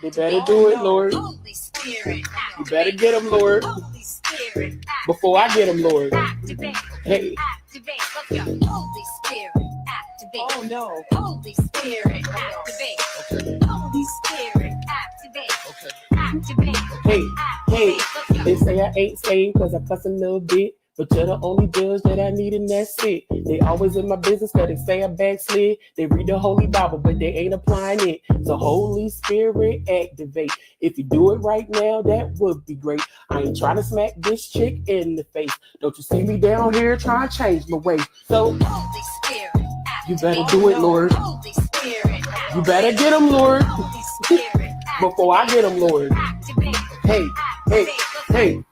You better do it, Lord. You better get them, Lord. Before I get them, Lord. Hey. Holy Spirit, activate. Oh no. Holy Spirit, activate. Holy Spirit, activate. Activate. Hey. They say I ain't saved because I cuss a little bit. But you're the only judge that I need, and that's it. They always in my business because they say I backslid. They read the Holy Bible, but they ain't applying it. So Holy Spirit, activate. If you do it right now, that would be great. I ain't trying to smack this chick in the face. Don't you see me down here trying to change my way? So Holy Spirit, activate. You better do it, Lord. Holy Spirit, activate. You better get them, Lord. Holy Spirit, before I get them, Lord. Activate. Hey.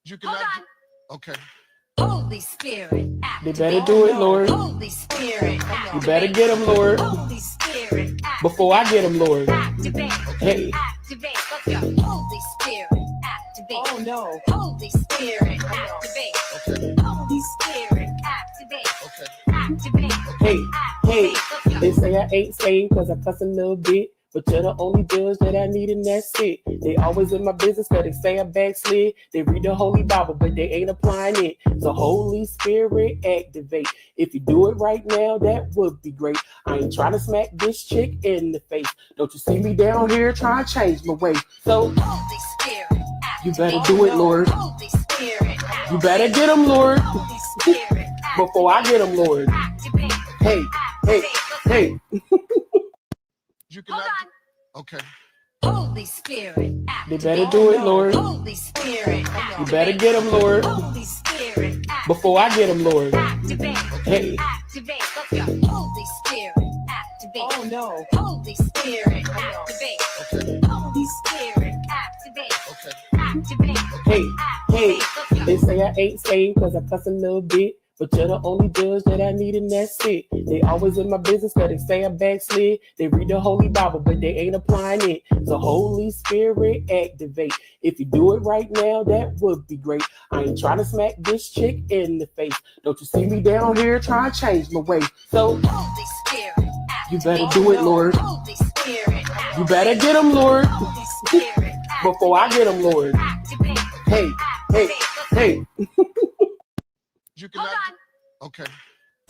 You can not, okay. Holy Spirit, activate. They better do it, Lord. Holy Spirit, activate. You better get them, Lord. Holy Spirit, activate. Before I get them, Lord. Activate. Hey. Activate. Holy Spirit, activate. Oh no. Holy Spirit, activate. Okay. Holy Spirit, activate. Okay. Activate. Hey. They say I ain't saved because I cuss a little bit. But you're the only judge that I need, and that's it. They always in my business because they say I backslid. They read the Holy Bible, but they ain't applying it. So Holy Spirit, activate. If you do it right now, that would be great. I ain't trying to smack this chick in the face. Don't you see me down here trying to change my way? So Holy Spirit, activate. You better do it, Lord. Holy Spirit, activate. You better get them, Lord. Holy Spirit, before I get them, Lord. Activate. Hey. You can not, okay. Holy Spirit, activate. They better do it, Lord. Holy Spirit, activate. You better get them, Lord. Holy Spirit, activate. Before I get them, Lord. Activate. Hey. Activate. Holy Spirit, activate. Oh no. Holy Spirit, activate. Okay. Holy Spirit, activate. Okay. Activate. Hey. They say I ain't saved because I cuss a little bit. But you're the only judge that I need, and that's it. They always in my business because they say I backslid. They read the Holy Bible, but they ain't applying it. So Holy Spirit, activate. If you do it right now, that would be great. I ain't trying to smack this chick in the face. Don't you see me down here trying to change my way? So Holy Spirit, activate. You better do it, Lord. Holy Spirit, activate. You better get them, Lord. Holy Spirit, before I get them, Lord. Activate. Hey. You can not, okay.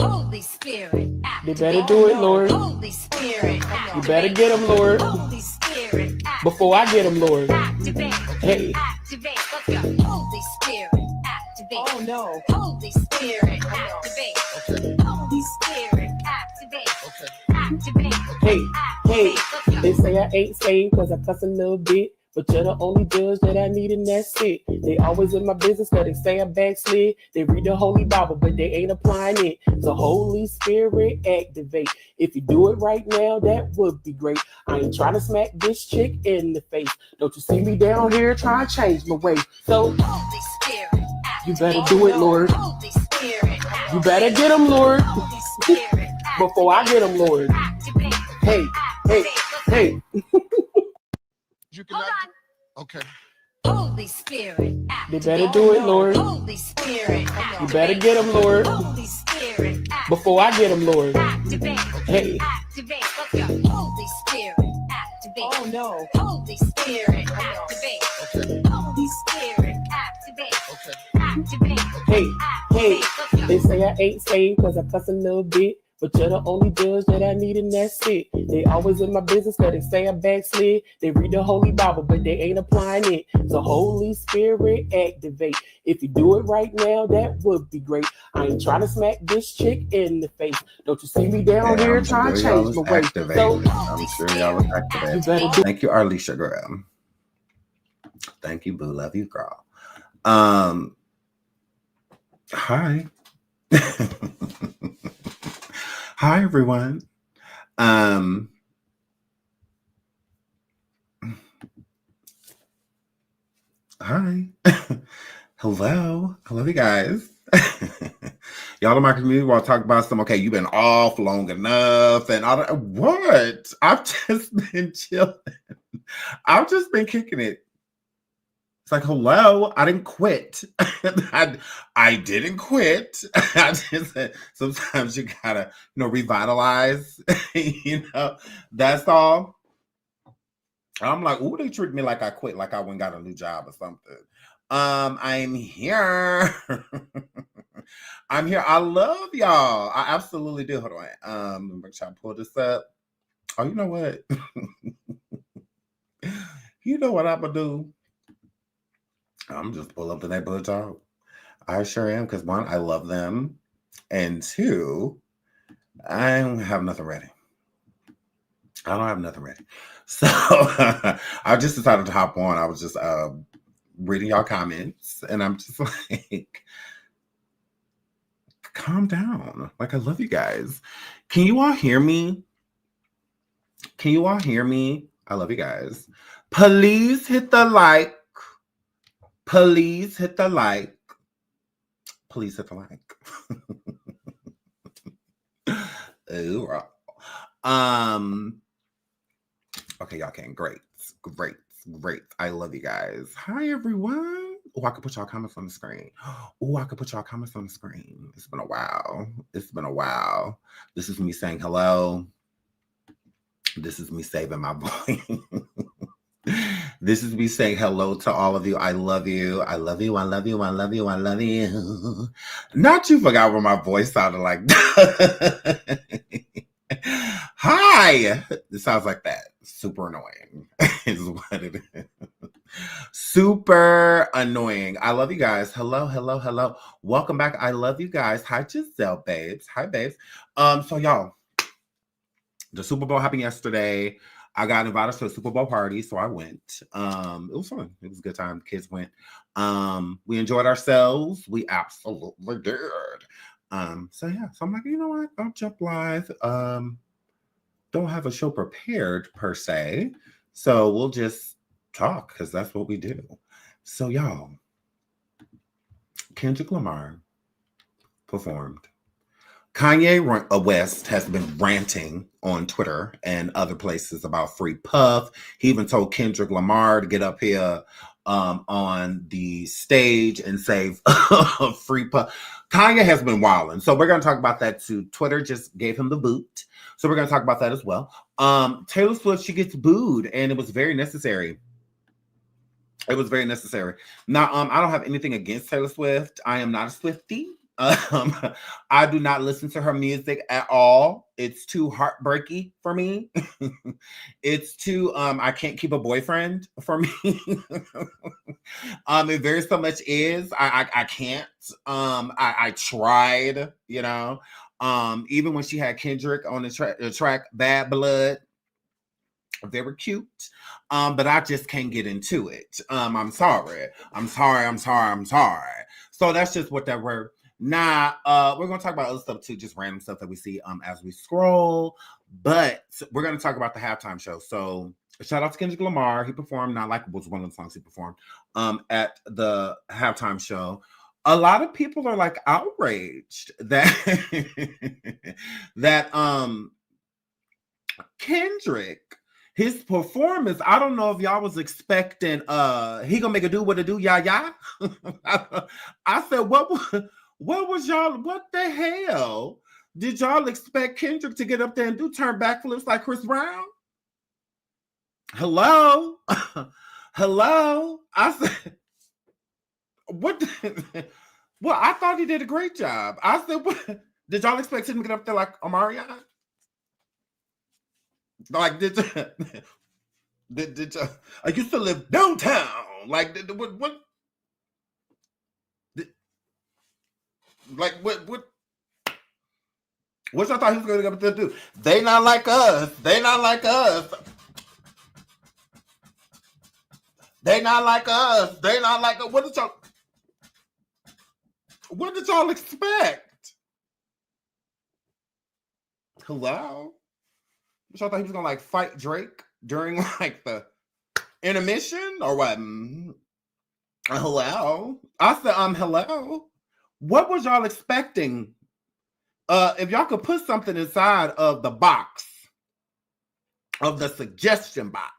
Holy Spirit, activate. They better do it, Lord. Holy Spirit, activate. You better get them, Lord. Holy Spirit, activate. Before I get them, Lord. Activate. Hey. Activate. Holy Spirit, activate. Oh no. Holy Spirit, activate. Okay. Holy Spirit, activate. Okay. Activate. Hey. They say I ain't saved because I cuss a little bit. But you're the only judge that I need, and that's it. They always in my business because they say I backslid. They read the Holy Bible, but they ain't applying it. So Holy Spirit, activate. If you do it right now, that would be great. I ain't trying to smack this chick in the face. Don't you see me down here trying to change my way? So Holy Spirit, activate. You better do it, Lord. Holy Spirit, activate. You better get them, Lord. Holy Spirit, before I get them, Lord. Activate. Hey. You can not, okay. Holy Spirit, activate. They better do it, Lord. Holy Spirit, activate. You better get them, Lord. Holy Spirit, activate. Before I get them, Lord. Activate. Hey. Activate. Holy Spirit, activate. Oh no. Holy Spirit, activate. Okay. Holy Spirit, activate. Okay. Hey. They say I ain't saved because I cuss a little bit. But you're the only judge that I need, and that's it. They always in my business because they say I backslid. They read the Holy Bible, but they ain't applying it. So Holy Spirit, activate. If you do it right now, that would be great. I ain't trying to smack this chick in the face. Don't you see me down here trying to change my way? So I'm sure y'all was activated. You better do. Thank you, Arlisha, girl. Thank you, boo. Love you, girl. Hi. Hi, everyone. Hi. Hello. I love you guys. Y'all in my community want to talk about some, okay, you've been off long enough and all that. What? I've just been chilling. I've just been kicking it. It's like, hello, I didn't quit. I didn't quit. I just said, sometimes you gotta, revitalize, that's all. I'm like, ooh, they treat me like I quit, like I went and got a new job or something. I'm here. I'm here. I love y'all. I absolutely do. Hold on. Make sure I pull this up. Oh, you know what? You know what I'm gonna do? I'm just pull up the neighborhood talk. I sure am, because one, I love them, and two, I don't have nothing ready. I don't have nothing ready. So I just decided to hop on. I was just reading y'all comments, and I'm just like, calm down. Like, I love you guys. Can you all hear me? Can you all hear me? I love you guys. Please hit the like. Please hit the like. Please hit the like. Ooh. Okay, y'all can. Great. I love you guys. Hi, everyone. Oh, I could put y'all comments on the screen. Oh, I could put y'all comments on the screen. It's been a while. This is me saying hello. This is me saving my voice. This is me saying hello to all of you. I love you. I love you. I love you. I love you. I love you. Not you forgot what my voice sounded like. Hi. It sounds like that. Super annoying is what it is. Super annoying. I love you guys. Hello. Welcome back. I love you guys. Hi, Giselle, babes. Hi, babes. So y'all, the Super Bowl happened yesterday. I got invited to a Super Bowl party, so I went. It was fun. It was a good time. The kids went. We enjoyed ourselves. We absolutely did. So yeah. So I'm like, you know what? I'll jump live. Don't have a show prepared per se, so we'll just talk because that's what we do. So y'all, Kendrick Lamar performed. Kanye West has been ranting on Twitter and other places about free Puff. He even told Kendrick Lamar to get up here on the stage and say free Puff. Kanye has been wilding. So we're going to talk about that too. Twitter just gave him the boot. So we're going to talk about that as well. Taylor Swift, she gets booed, and it was very necessary. It was very necessary. Now, I don't have anything against Taylor Swift. I am not a Swiftie. I do not listen to her music at all. It's too heartbreaky for me. It's too I can't keep a boyfriend for me. It very so much is. I can't. I tried, you know. Even when she had Kendrick on the track Bad Blood. Very cute. But I just can't get into it. I'm sorry. So that's just what that word. Now, we're going to talk about other stuff too, just random stuff that we see as we scroll. But we're going to talk about the halftime show. So shout out to Kendrick Lamar. He performed, Not Like was one of the songs he performed at the halftime show. A lot of people are like outraged that Kendrick, his performance, I don't know if y'all was expecting he gonna make a do what it do, yeah. I said, what was y'all, what the hell did y'all expect Kendrick to get up there and do turn backflips like Chris Brown? Hello? Hello? I said, what well, I thought he did a great job. I said, what did y'all expect him to get up there like Omarion? Like, did I used to live downtown? Like, what? Like, what? What y'all thought he was going to get up there to do? They not like us. They not like us. They not like us. They not like us. What did y'all expect? Hello? Which I thought he was gonna like fight Drake during like the intermission or what? Hello? I said, hello. What was y'all expecting? If y'all could put something inside of the box, of the suggestion box,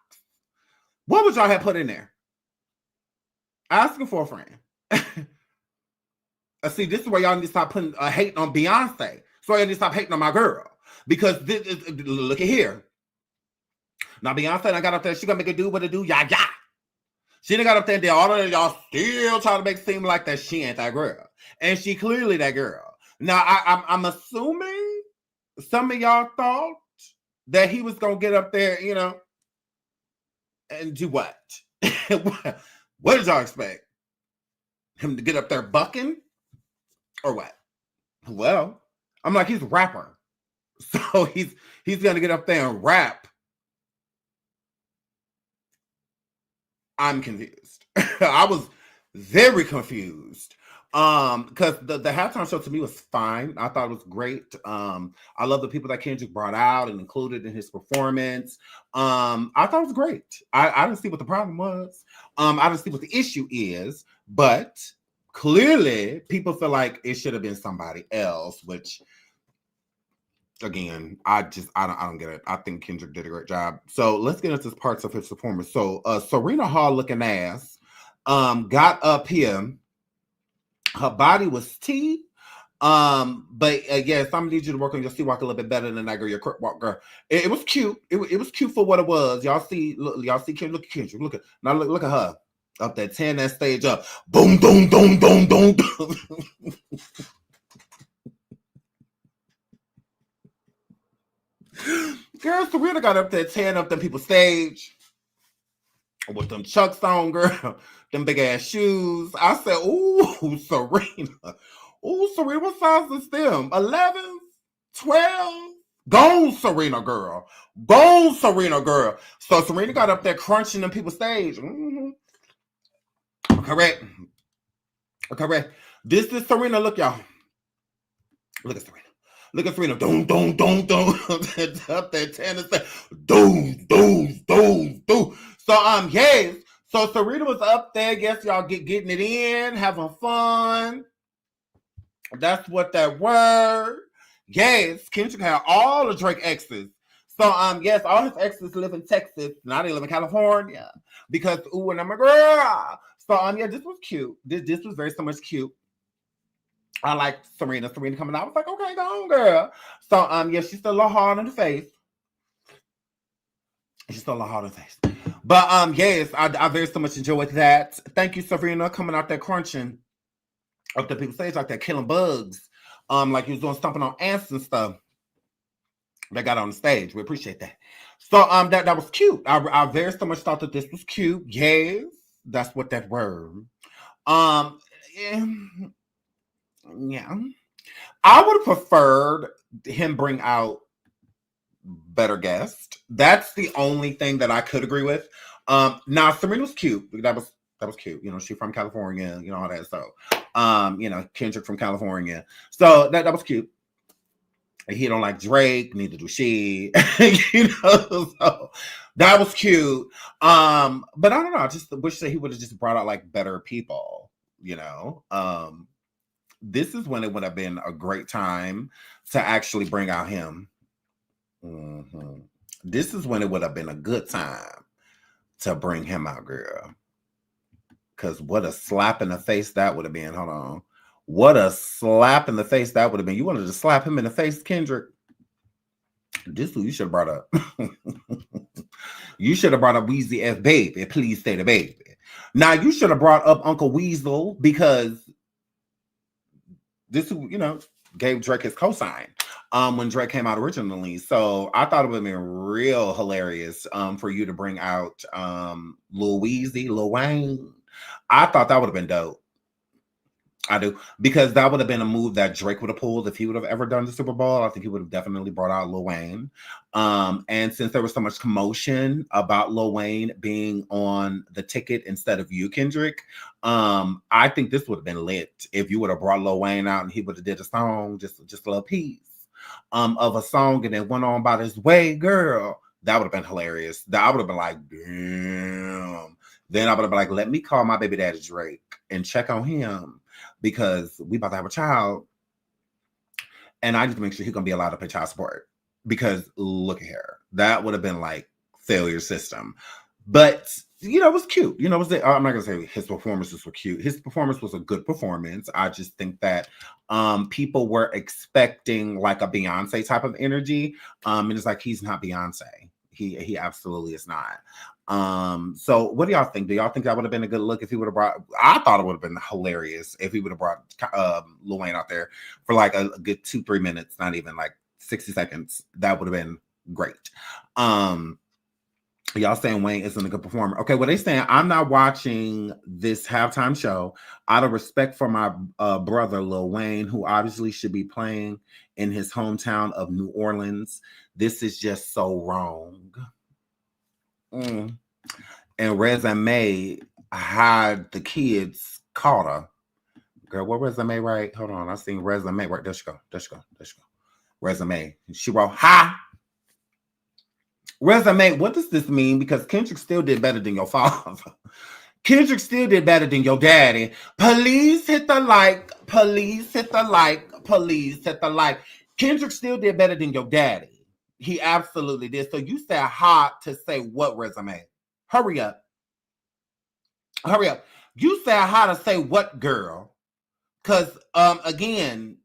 what would y'all have put in there? Asking for a friend. See, this is where y'all need to stop putting hating on Beyonce. So y'all need to stop hating on my girl. Because look at here. Now Beyonce, I got up there. She gonna make it do what it do, yeah. She done got up there and did all of y'all still trying to make it seem like that she ain't that girl, and she clearly that girl. Now I'm assuming some of y'all thought that he was gonna get up there, and do what? What did y'all expect? Him to get up there bucking? Or what? Well, I'm like, he's a rapper. So he's gonna get up there and rap. I'm confused. I was very confused. Because the halftime show to me was fine. I thought it was great. I love the people that Kendrick brought out and included in his performance. I thought it was great. I didn't see what the problem was. I didn't see what the issue is, but clearly people feel like it should have been somebody else, which again, I don't get it. I think Kendrick did a great job. So let's get into parts of his performance. So Serena Hall looking ass got up here. Her body was tea. But yes, I'm gonna need you to work on your C-walk a little bit better than that girl, your crip walk girl. It was cute. It was cute for what it was. Y'all see Kendrick, look at now, look at her up there, tearing that stage up. Boom, boom, boom, boom, boom, boom. Girl, Serena got up there tearing up them people's stage with them Chucks on, girl. Them big ass shoes. I said, ooh, Serena. Ooh, Serena, what size is them? 11? 12? Go, Serena, girl. Go, Serena, girl. So Serena got up there crunching them people's stage. Mm-hmm. Correct. Correct. This is Serena. Look, y'all. Look at Serena. Look at Serena. Doom, doom, doom, doom. Up there, tennis. Doom, doom, doom, doom. So, yes. So Serena was up there. Guess y'all getting it in, having fun. That's what that word. Yes, Kendrick had all the Drake exes. So, yes, all his exes live in Texas. Now they live in California. Because, ooh, and I'm a girl. So, yeah, this was cute. This was very so much cute. I like Serena coming out. I was like, okay, go on, girl. So, yeah, she's still a little hard in the face. She's still a little hard in the face. But, yes, I very so much enjoyed that. Thank you, Serena, coming out there crunching up the people's stage like that, killing bugs. Like you was doing stomping on ants and stuff. They got on the stage. We appreciate that. So, that was cute. I very so much thought that this was cute. Yes, that's what that word. Yeah. I would have preferred him bring out better guests. That's the only thing that I could agree with. Now Serena was cute. That was cute. She from California, all that. So, Kendrick from California. So that was cute. He don't like Drake, neither do she. So that was cute. But I don't know. I just wish that he would have just brought out like better people, This is when it would have been a great time to actually bring out him. Mm-hmm. This is when it would have been a good time to bring him out, girl. Because what a slap in the face that would have been. Hold on. What a slap in the face that would have been. You wanted to slap him in the face, Kendrick? This is who you should have brought up. You should have brought up Weezy F Baby. Please say the baby. Now, you should have brought up Uncle Weasel because this, gave Drake his cosign when Drake came out originally. So I thought it would have been real hilarious for you to bring out Lil Weezy, Lil Wayne. I thought that would have been dope. I do. Because that would have been a move that Drake would have pulled if he would have ever done the Super Bowl. I think he would have definitely brought out Lil Wayne. And since there was so much commotion about Lil Wayne being on the ticket instead of you, Kendrick, I think this would have been lit if you would have brought Lil Wayne out and he would have did a song, just a little piece of a song and then went on about his way, girl. That would have been hilarious. I would have been like, damn. Then I would have been like, let me call my baby daddy Drake and check on him because we about to have a child. And I need to make sure he's going to be allowed to pay child support because look at her. That would have been like failure system. But, it was cute. I'm not going to say his performances were cute. His performance was a good performance. I just think that people were expecting like a Beyonce type of energy. And it's like, he's not Beyonce. He absolutely is not. So what do y'all think? Do y'all think that would have been a good look if he would have brought? I thought it would have been hilarious if he would have brought Lil Wayne out there for like a good 2-3 minutes, not even like 60 seconds. That would have been great. Y'all saying Wayne isn't a good performer. Okay, well, they saying I'm not watching this halftime show out of respect for my brother, Lil Wayne, who obviously should be playing in his hometown of New Orleans. This is just so wrong. And Resume had the kids caught her. Girl, what Resume right? Hold on, I seen Resume right. There she go. Resume. She wrote, "Ha." Resume, what does this mean? Because Kendrick still did better than your father. Kendrick still did better than your daddy. Please hit the like. Please hit the like. Please hit the like. Kendrick still did better than your daddy. He absolutely did. So you said hot to say what, Resume? Hurry up. Hurry up. You said hot to say what, girl? Because, again,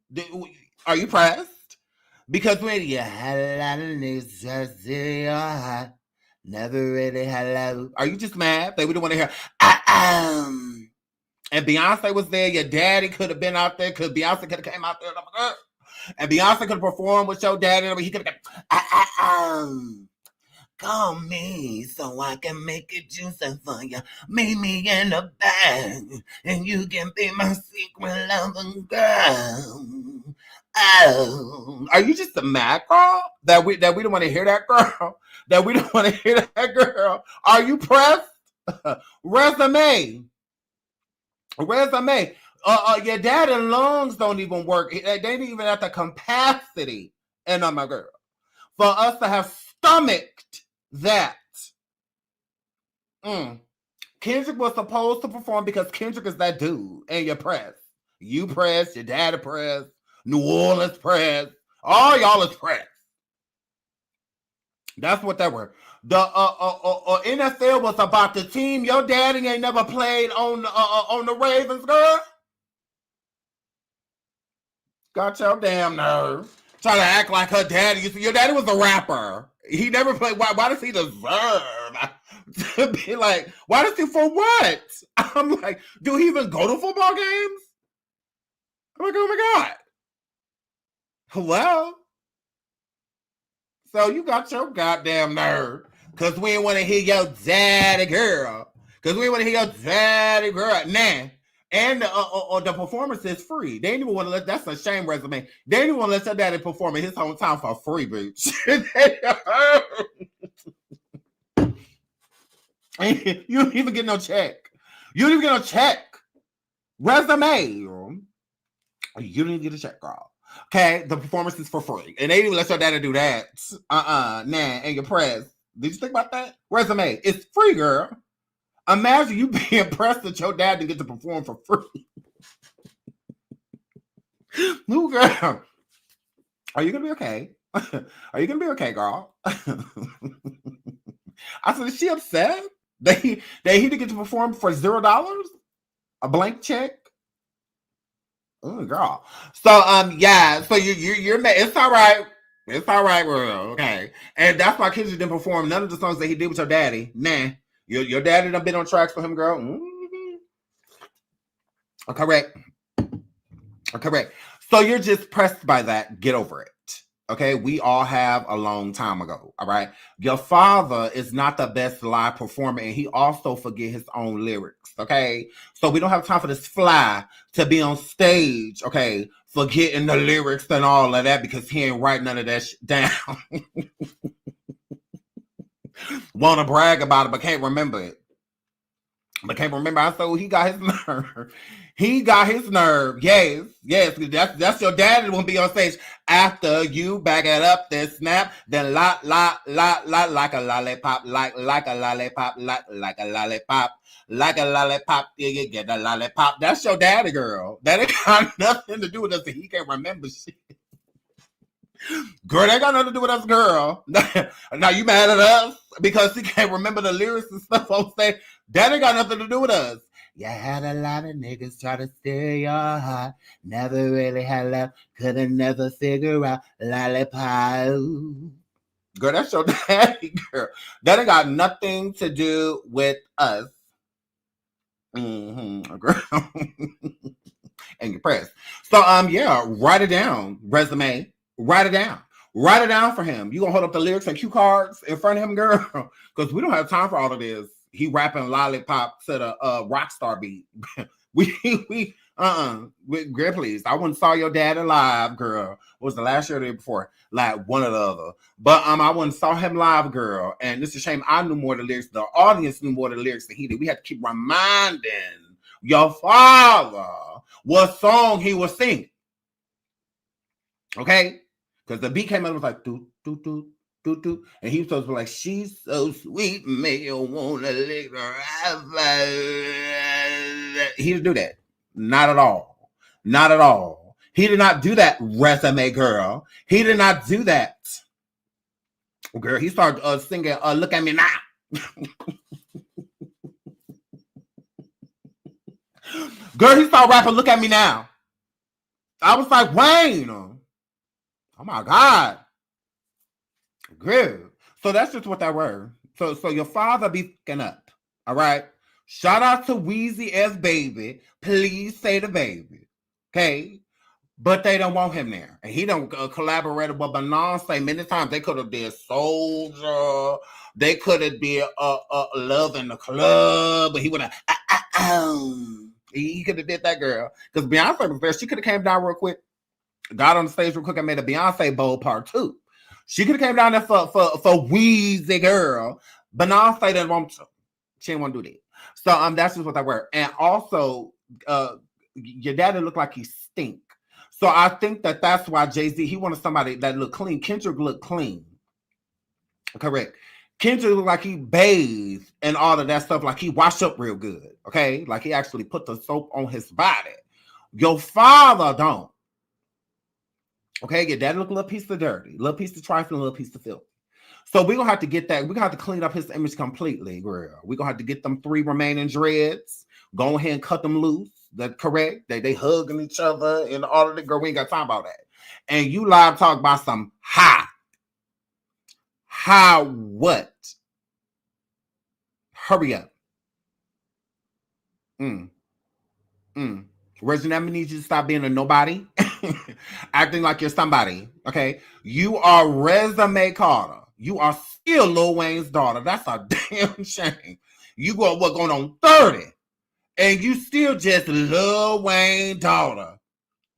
are you pressed? Because when you had a lot of niggas just say you're hot, never really had a lot. Are you just mad? They would want to hear, and Beyonce was there. Your daddy could have been out there because Beyonce could have came out there. And Beyonce could have performed with your daddy. He could have call me so I can make it juicy for you. Meet me in the bag, and you can be my secret lover, girl. Oh, are you just a mad girl that we don't want to hear that girl? That we don't want to hear that girl? Are you pressed? Resume. Your dad and lungs don't even work. They ain't even at the capacity. And my girl, for us to have stomached that. Kendrick was supposed to perform because Kendrick is that dude, and you're pressed. You pressed. Your dad pressed. New Orleans press. All y'all is press. That's what they were. The NFL was about the team. Your daddy ain't never played on the Ravens, girl. Got your damn nerve. Trying to act like her daddy. Your daddy was a rapper. He never played. Why does he deserve to be like, why does he, for what? I'm like, do he even go to football games? I'm like, oh my God. Hello? So you got your goddamn nerve. Because we ain't want to hear your daddy girl. Nah. And the performance is free. They ain't even want to let, that's a shame, Resume. They ain't even want to let your daddy perform in his hometown for free, bitch. You don't even get no check. Resume. You didn't get a check, girl. Okay, the performance is for free. And they didn't even let your daddy do that. Nah, and your press. Did you think about that? Resume, it's free, girl. Imagine you being impressed that your dad didn't get to perform for free. New girl. Are you gonna be okay? Are you gonna be okay, girl? I said, is she upset that he didn't get to perform for $0? A blank check? Oh, girl. So yeah. So you're it's all right. It's all right, girl. Okay. And that's why Kendrick didn't perform none of the songs that he did with your daddy. Nah. Your daddy done been on tracks for him, girl. Mm-hmm. Correct. So you're just pressed by that. Get over it. Okay, we all have a long time ago. All right. Your father is not the best live performer, and he also forget his own lyrics. Okay. So we don't have time for this fly to be on stage, okay, forgetting the lyrics and all of that because he ain't write none of that down. Want to brag about it, but can't remember it. So he got his nerve. Yes. That's your daddy won't be on stage after you back it up, then snap, then like a lollipop, like a lollipop, like a lollipop. You get a lollipop. That's your daddy, girl. That ain't got nothing to do with us. He can't remember shit. Girl, that got nothing to do with us, girl. Now you mad at us because he can't remember the lyrics and stuff on stage. That ain't got nothing to do with us. You had a lot of niggas try to steal your heart. Never really had love. Couldn't never figure out lollipop. Girl, that's your daddy, girl. That ain't got nothing to do with us. Girl. And your press. So, yeah, write it down. Resume. Write it down. Write it down for him. You gonna hold up the lyrics and cue cards in front of him, girl? Because we don't have time for all of this. He rapping lollipop to the rock star beat. Girl, please. I wouldn't saw your dad live, girl. It was the last year or the year before, like one or the other. But I wouldn't saw him live, girl. And it's a shame I knew more of the lyrics. The audience knew more of the lyrics than he did. We had to keep reminding your father what song he was singing. Okay? Because the beat came out and was like, doo, doo, doo, doo, doo. And he was supposed to be like, she's so sweet, make you wanna lick her eyes. He didn't do that. Not at all. Not at all. He did not do that, resume girl. He did not do that. Girl, he started singing, Look at Me Now. Girl, he started rapping, Look at Me Now. I was like, Wayne. Oh my God. Girl. So that's just what that were. So your father be fucking up. All right. Shout out to Weezy S Baby. Please say the baby. Okay. But they don't want him there. And he don't collaborate with Beyonce many times. They could have did Soldier. They could have did Love in the Club. But he would have he could have did that, girl. Because Beyonce was there. She could have came down real quick. Got on the stage real quick and made a Beyonce Bowl Part 2. She could have came down there for Weezy, girl. Beyonce didn't want to. She didn't want to do that. So that's just what that were. And also, your daddy looked like he stink. So I think that's why Jay-Z, he wanted somebody that looked clean. Kendrick looked clean. Correct. Kendrick looked like he bathed and all of that stuff, like he washed up real good. Okay? Like he actually put the soap on his body. Your father don't. Okay, your daddy look a little piece of dirty, a little piece of trifling, a little piece of filth. So we're going to have to get that. We're going to have to clean up his image completely, girl. We're going to have to get them 3 remaining dreads. Go ahead and cut them loose. That's correct. They hugging each other and all of that. Girl, we ain't got time about that. And you live talk about some how what? Hurry up. Regina, I need you to stop being a nobody. Acting like you're somebody. Okay. You are Resume Carter. You are still Lil Wayne's daughter. That's a damn shame. You going on 30. And you still just Lil Wayne's daughter.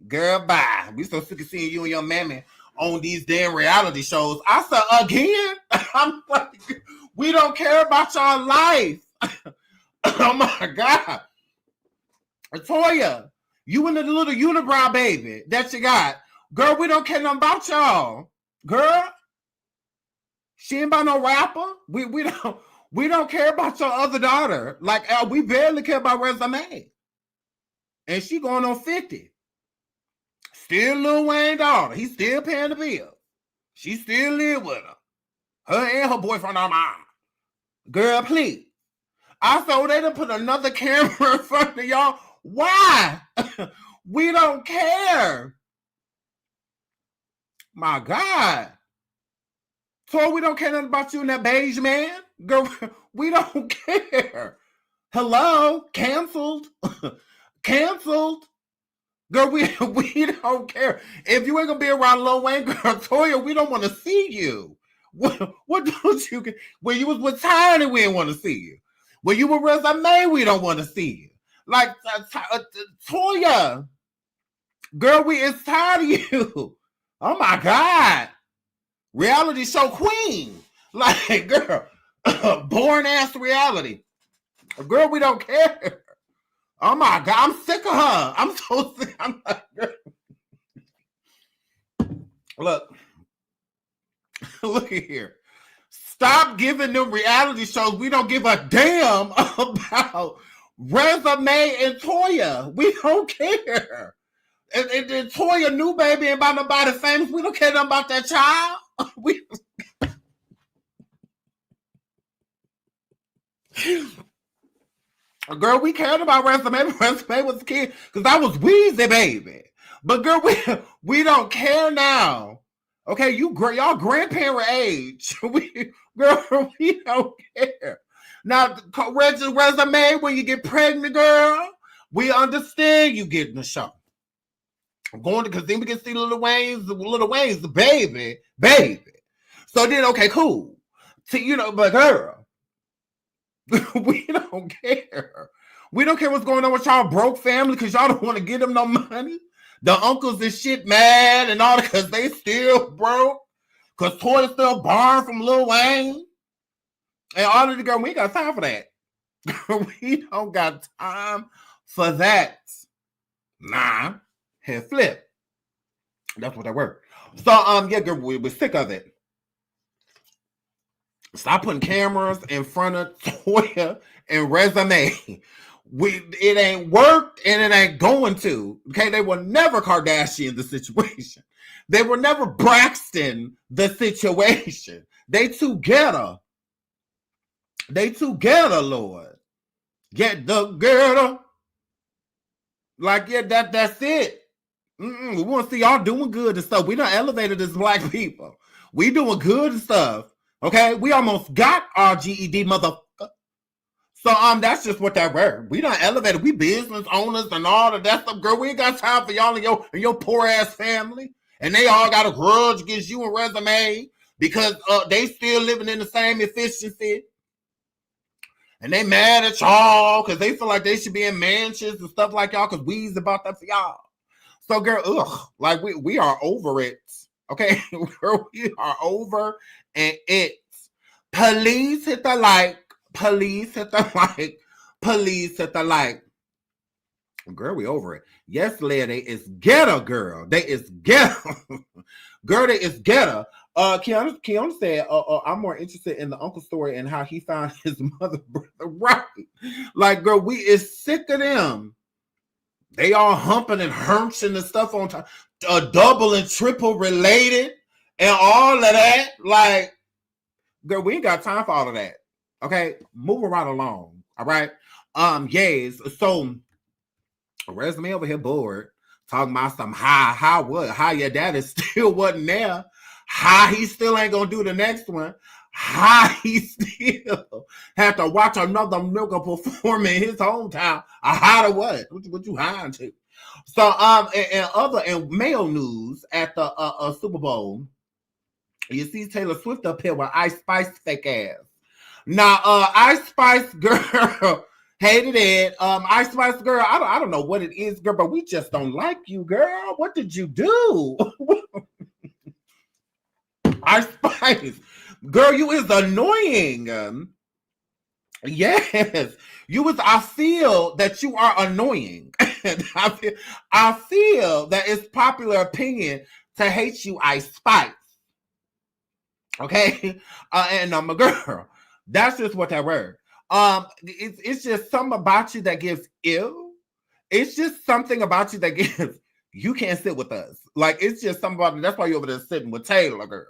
Girl, bye. We so sick of seeing you and your mammy on these damn reality shows. I said again. I'm like, we don't care about your life. Oh my God. Toya, you and the little unibrow baby that you got. Girl, we don't care nothing about y'all. Girl, she ain't about no rapper. We don't care about your other daughter. Like, we barely care about Resume. And she going on 50. Still Lil Wayne daughter. He's still paying the bill. She still live with her. Her and her boyfriend are mine. Girl, please. I thought they done put another camera in front of y'all. Why? We don't care. My God. So we don't care nothing about you and that beige man? Girl, we don't care. Hello? Canceled? Canceled? Girl, we don't care. If you ain't gonna be around Lil Wayne, girl, Toya, we don't want to see you. What don't you get? When you was with Tiny, we didn't want to see you. When you were Resume, we don't want to see you. Like, Toya, girl, we is tired of you. Oh my God. Reality show queen. Like, girl, born ass reality. Girl, we don't care. Oh my God, I'm sick of her. I'm so sick. I'm like, girl. Look at here. Stop giving them reality shows. We don't give a damn about Resume and Toya. We don't care. And Toya new baby and about nobody famous. We don't care nothing about that child. Girl, we cared about Resume. Resume was a kid because I was Weezy baby. But girl, we don't care now Okay, y'all grandparent age. Girl, we don't care. Now, resume when you get pregnant, girl. We understand you getting the shot. I'm going to, because then we can see Lil Wayne's, the baby. So then, okay, cool. See, but girl, we don't care. We don't care what's going on with y'all broke family because y'all don't want to give them no money. The uncles and shit mad and all that because they still broke. Because toys still borrowed from Lil Wayne. And all of the girl, we ain't got time for that. We don't got time for that. Nah. Head flip. That's what that word. So, yeah, girl, we're sick of it. Stop putting cameras in front of Toya and resume. It ain't worked and it ain't going to. Okay, they were never Kardashian the situation. They were never Braxton the situation. They together. Lord. Get the girl. Like, yeah, that's it. We want to see y'all doing good and stuff. We done elevated as black people. We doing good and stuff. Okay, we almost got our GED, motherfucker. So that's just what that word. We done elevated. We business owners and all of that stuff, girl. We ain't got time for y'all and your poor ass family. And they all got a grudge against you and resume because they still living in the same efficiency. And they mad at y'all because they feel like they should be in mansions and stuff like y'all because we's about that for y'all. So, girl, like we are over it. Okay, girl, we are over and it. Please hit the like. Please hit the like. Please hit the like. Girl, we over it. Yes, lady, it's ghetto, girl. They is ghetto. Girl, they is ghetto. Keanu said, I'm more interested in the uncle story and how he found his mother brother. Right. Like, girl, we is sick of them. They all humping and hunching and stuff on top. Double and triple related and all of that. Like, girl, we ain't got time for all of that. Okay, moving right along. All right. Yes. So, resume over here bored, talking about some how your daddy still wasn't there. How he still ain't gonna do the next one. How he still had to watch another nigga perform in his hometown. How to what? What you hiding to? So in male news at the Super Bowl, you see Taylor Swift up here with Ice Spice fake ass. Now Ice Spice girl hated it. Ice Spice girl, I don't know what it is, girl, but we just don't like you, girl. What did you do? Ice Spice. Girl, you is annoying. Yes. I feel that you are annoying. I feel that it's popular opinion to hate you, Ice Spice. Okay? And I'm a girl. That's just what that word. It's just something about you that gives ill. It's just something about you that gives, you can't sit with us. Like, it's just something about it. That's why you're over there sitting with Taylor, girl.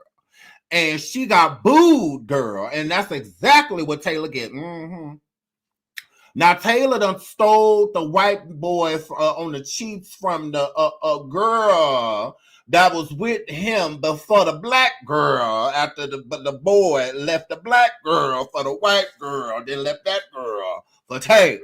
And she got booed, girl. And that's exactly what Taylor get. Mm-hmm. Now, Taylor done stole the white boy on the cheeks from the girl that was with him before the black girl. After the boy left the black girl for the white girl, then left that girl for Taylor.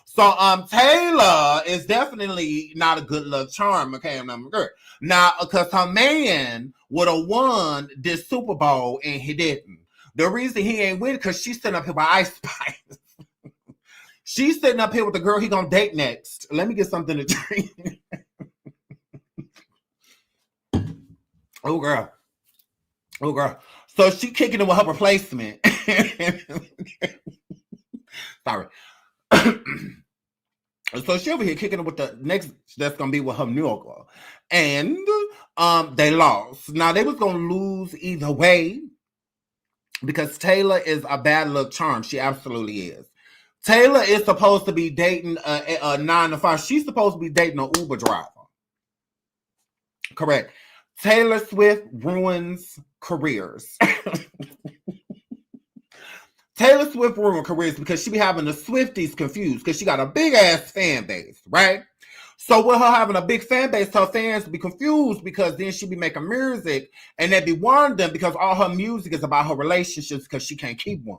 So Taylor is definitely not a good luck charm, okay? I'm girl. Now, because her man would have won this Super Bowl and he didn't. The reason he ain't with it because she's sitting up here by Ice Spice. She's sitting up here with the girl he gonna date next. Let me get something to drink. Oh girl. So she kicking it with her replacement. Sorry. So she over here kicking it with the next that's gonna be with her new girl. And they lost. Now they was gonna lose either way because Taylor is a bad luck charm. She absolutely is. Taylor is supposed to be dating a 9 to 5. She's supposed to be dating an Uber driver. Correct. Taylor Swift ruins careers. Taylor Swift ruins careers because she be having the Swifties confused because she got a big ass fan base, right? So with her having a big fan base, her fans be confused because then she be making music and they be wondering because all her music is about her relationships because she can't keep one.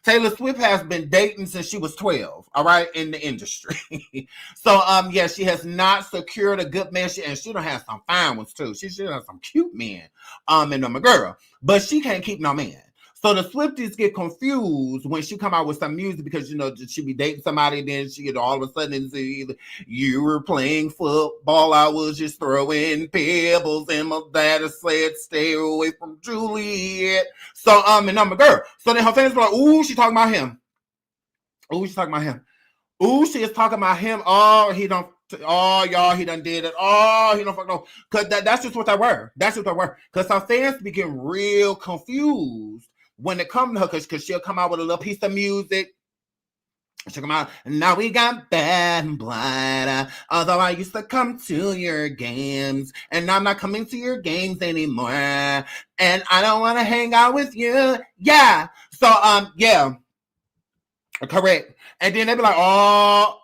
Taylor Swift has been dating since she was 12, all right, in the industry. So, yeah, she has not secured a good man, and she don't have some fine ones, too. She should have some cute men, and I'm a girl, but she can't keep no man. So the Swifties get confused when she come out with some music because, you know, she be dating somebody, and then she, all of a sudden, it's either you were playing football, I was just throwing pebbles, and my daddy said, stay away from Juliet. So, and I'm a girl. So then her fans be like, ooh, she talking about him. Ooh, she talking about him. Ooh, she is talking about him. Oh, he don't. Oh, y'all, he done did it. Oh, he don't fuck no. Because that's just what they were. That's what they were. Because her fans be getting real confused when it comes to her because she'll come out with a little piece of music. She'll come out, and now we got bad blood. Although I used to come to your games, and I'm not coming to your games anymore. And I don't want to hang out with you. Yeah. So, yeah. Correct. And then they be like, oh,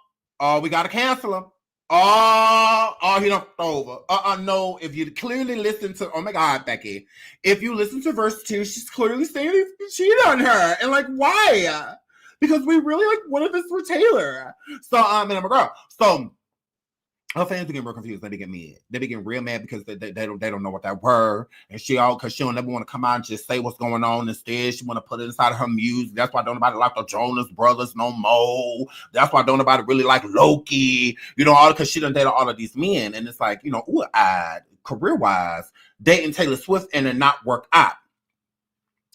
we got to cancel him. Oh, he don't over. No, if you clearly listen to, oh my God, Becky, if you listen to verse 2, she's clearly saying he cheated on her. And like, why? Because we really like wanted this for Taylor. So, and I'm a girl. So, her fans begin real confused. They begin mad. They begin real mad because they don't know what that word. And because she don't ever want to come out and just say what's going on. Instead, she want to put it inside of her music. That's why don't nobody like the Jonas Brothers no more. That's why don't nobody really like Loki. You know, all because she done dated all of these men. And it's like, you know, career-wise, dating Taylor Swift and it not work out.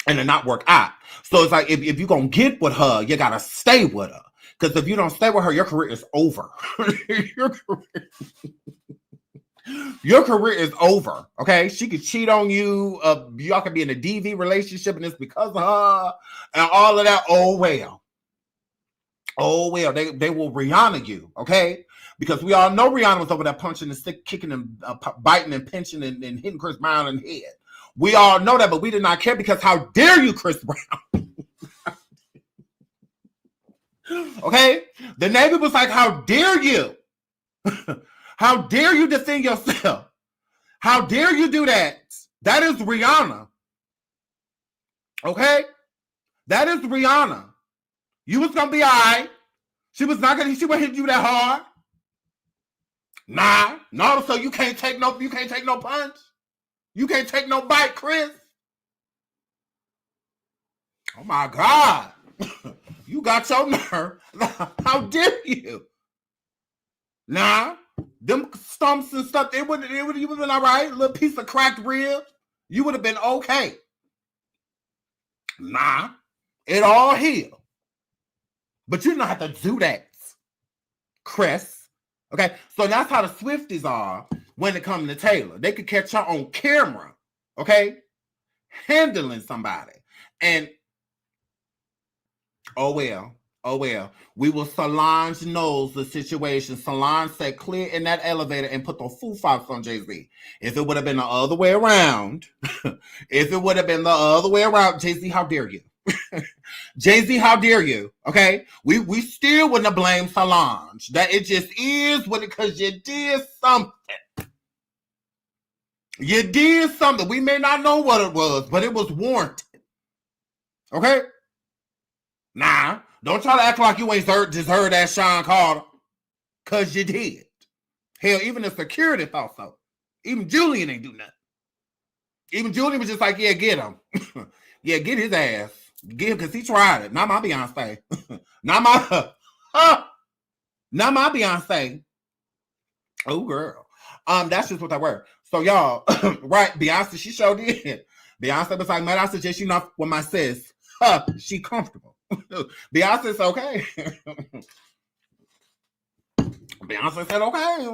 So it's like, if you're going to get with her, you got to stay with her. Because if you don't stay with her, your career is over. Your career is over. Okay, she could cheat on you. Y'all could be in a DV relationship, and it's because of her and all of that. Oh well. They will Rihanna you. Okay, because we all know Rihanna was over there punching and stick, kicking and biting and pinching and hitting Chris Brown in the head. We all know that, but we did not care because how dare you, Chris Brown? Okay, the Navy was like, how dare you? How dare you defend yourself? How dare you do that? That is Rihanna. Okay, that is Rihanna. You was gonna be all right. She wouldn't hit you that hard. No, so you can't take no punch. You can't take no bite, Chris. Oh my God. You got your nerve. How dare you? Nah, them stumps and stuff, you would have been all right. A little piece of cracked rib. You would have been okay. Nah, it all healed. But you don't have to do that, Chris. Okay, so that's how the Swifties are when it comes to Taylor. They could catch her on camera, okay, handling somebody. And oh well. We will Solange knows the situation. Solange said clear in that elevator and put the Foo Fighters on Jay-Z. If it would have been the other way around, Jay-Z, how dare you? Jay-Z, how dare you? Okay, we still wouldn't have blamed Solange. That it just is what it, because you did something. You did something. We may not know what it was, but it was warranted. Okay. Nah, don't try to act like you ain't just heard that Sean Carter. Because you did. Hell, even the security thought so. Even Julian ain't do nothing. Even Julian was just like, yeah, get him. Yeah, get his ass. Get him because he tried it. Not my Beyonce. Not my Beyonce. Oh, girl. That's just what they were. So, y'all, right, Beyonce, she showed it. Beyonce was like, man, I suggest you not with my sis. She comfortable. Beyonce said, okay. Beyonce said, okay.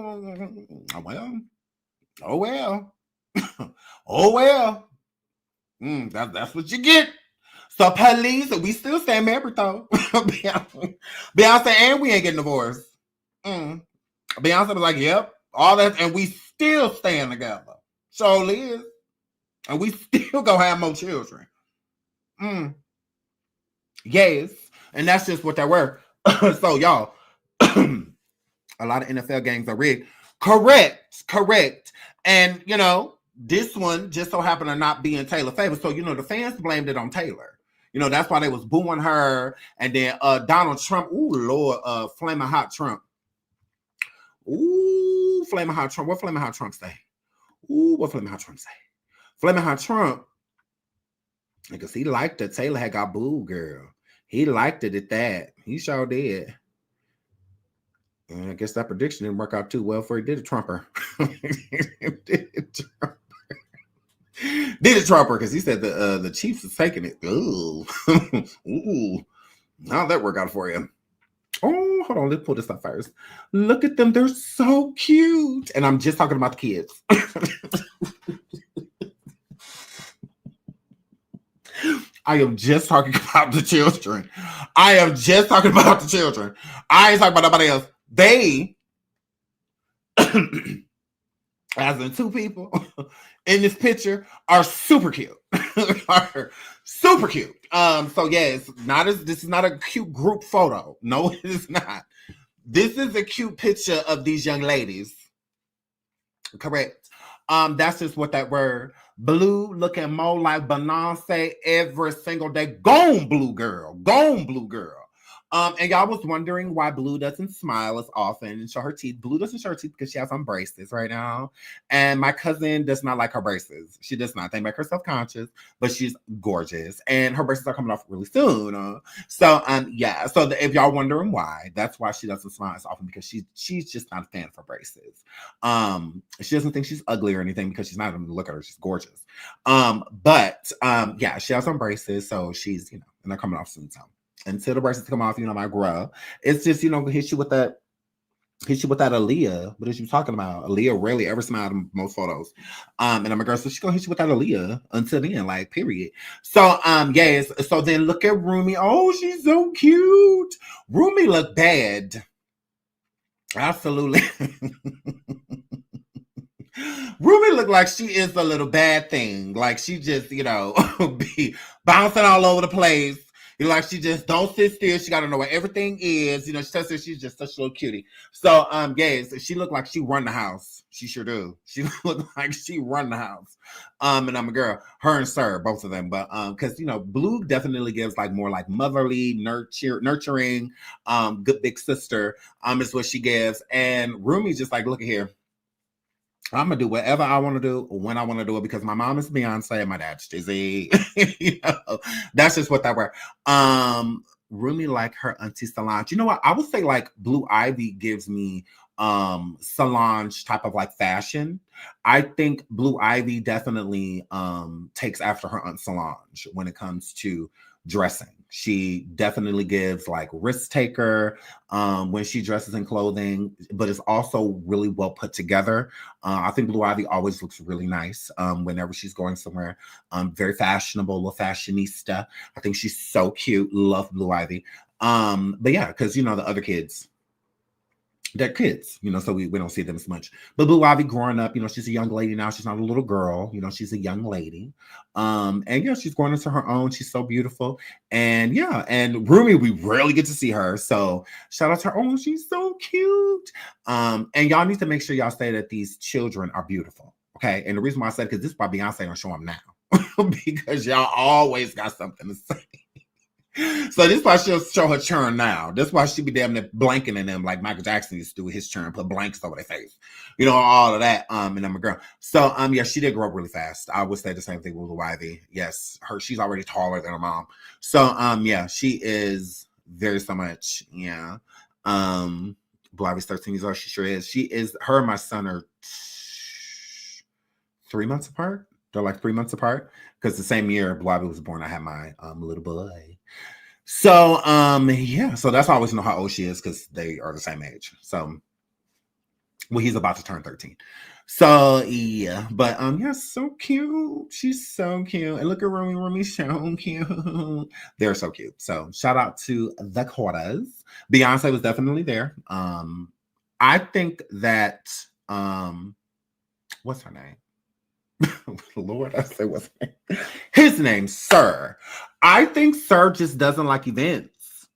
Oh well. That's what you get. So police, we still stand married though. Beyonce, and we ain't getting divorced. Beyonce was like, yep, all that, and we still stand together. So Liz, and we still gonna have more children. Yes, and that's just what they were. So y'all, A lot of NFL games are rigged. Correct. And, you know, this one just so happened to not be in Taylor's favor. So, you know, the fans blamed it on Taylor. You know, that's why they was booing her. And then Donald Trump, ooh, Lord, Flaming Hot Trump. Ooh, Flaming Hot Trump. What Flaming Hot Trump say? Ooh, what Flaming Hot Trump say? Flaming Hot Trump, because he liked that Taylor had got booed, girl. He liked it at that. He sure did. And I guess that prediction didn't work out too well for he did a Trumper. Did a Trumper, because he said the Chiefs is taking it. Ooh. Ooh. How'd that work out for you? Oh, hold on. Let's pull this up first. Look at them. They're so cute. And I'm just talking about the kids. I am just talking about the children. I ain't talking about nobody else. They, as in two people in this picture, are super cute. Super cute. So yeah, this is not a cute group photo. No, it is not. This is a cute picture of these young ladies. Correct. That's just what that word. Blue looking more like Beyonce every single day. Gone blue girl. And y'all was wondering why Blue doesn't smile as often and show her teeth. Blue doesn't show her teeth because she has on braces right now. And my cousin does not like her braces. She does not. They make her self-conscious, but she's gorgeous. And her braces are coming off really soon. So if y'all wondering why, that's why she doesn't smile as often, because she's just not a fan of her braces. She doesn't think she's ugly or anything because she's not. Look at her. She's gorgeous. She has on braces. So she's, you know, and they're coming off soon. So until the braces come off, you know, my girl. It's just, you know, hit you with that Aaliyah. What is you talking about? Aaliyah rarely ever smiled in most photos. And I'm a girl, so she's gonna hit you with that Aaliyah until then, like, period. So yes. So then look at Rumi. Oh, she's so cute. Rumi look bad. Absolutely. Rumi look like she is a little bad thing. Like she just, you know, be bouncing all over the place. You know, like she just don't sit still. She got to know where everything is. You know, she's just such a little cutie. So, yes, she looked like she run the house. She sure do. She looked like she run the house. And I'm a girl. Her and Sir, both of them. But because, you know, Blue definitely gives like more like motherly, nurturing, good big sister. Is what she gives. And Rumi's just like, look at here. I'm gonna do whatever I want to do when I want to do it, because my mom is Beyonce and my dad's Jay-Z. You know, that's just what that were. Rumi like her auntie Solange. You know what? I would say like Blue Ivy gives me Solange type of like fashion. I think Blue Ivy definitely takes after her aunt Solange when it comes to dressing. She definitely gives like risk taker when she dresses in clothing, but it's also really well put together. I think Blue Ivy always looks really nice whenever she's going somewhere. Very fashionable, little fashionista. I think she's so cute. Love Blue Ivy. But yeah, because you know the other kids, they're kids, you know, so we don't see them as much. But Blue Ivy growing up, you know, she's a young lady now. She's not a little girl, you know, she's a young lady. And yeah, she's growing into her own. She's so beautiful. And yeah, and Rumi, we rarely get to see her. So shout out to her. Oh, she's so cute. And y'all need to make sure y'all say that these children are beautiful. Okay. And the reason why I said, because this is why Beyonce don't show them now. Because y'all always got something to say. So this is why she'll show her churn now. That's why she be damn near blanking in them like Michael Jackson used to do with his churn, put blanks over their face. You know, all of that. And I'm a girl. So yeah, she did grow up really fast. I would say the same thing with Blue Ivy. Yes, she's already taller than her mom. So yeah, she is very so much. Yeah. Blue Ivy's 13 years old. She sure is. She is, her and my son are 3 months apart. They're like 3 months apart. Because the same year Blue Ivy was born, I had my little boy. So yeah, so that's why I always know how old she is, because they are the same age. So well, he's about to turn 13. So yeah, but yeah, so cute. She's so cute. And look at Rumi. Rumi's so cute. They're so cute. So shout out to the Quarters. Beyonce was definitely there. I think that what's her name? Lord, I say what's his name? Sir. I think Sir just doesn't like events.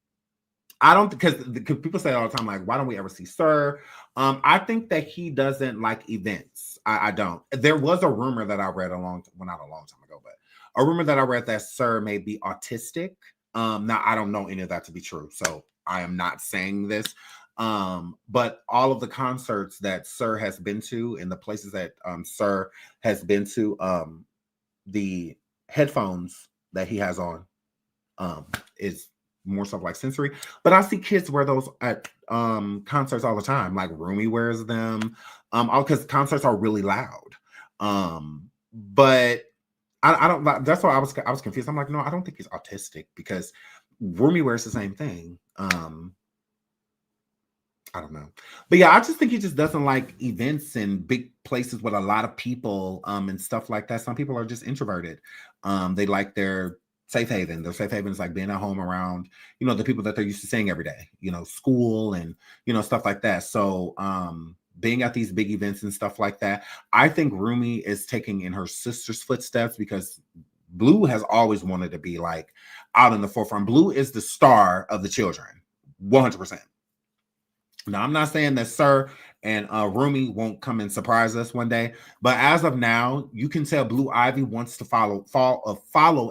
I don't, because people say all the time, like, why don't we ever see Sir? I think that he doesn't like events. I don't. There was a rumor that I read not a long time ago, but a rumor that I read that Sir may be autistic. Now I don't know any of that to be true, so I am not saying this. But all of the concerts that Sir has been to and the places that Sir has been to, the headphones that he has on is more stuff like sensory. But I see kids wear those at concerts all the time. Like Rumi wears them, all because concerts are really loud. But I don't. That's why I was confused. I'm like, no, I don't think he's autistic because Rumi wears the same thing. I don't know. But yeah, I just think he just doesn't like events and big places with a lot of people and stuff like that. Some people are just introverted. They like their safe haven. Their safe haven is like being at home around, the people that they're used to seeing every day, school and, stuff like that. So being at these big events and stuff like that, I think Rumi is taking in her sister's footsteps because Blue has always wanted to be like out in the forefront. Blue is the star of the children, 100%. Now, I'm not saying that Sir and Rumi won't come and surprise us one day, but as of now, you can tell Blue Ivy wants to follow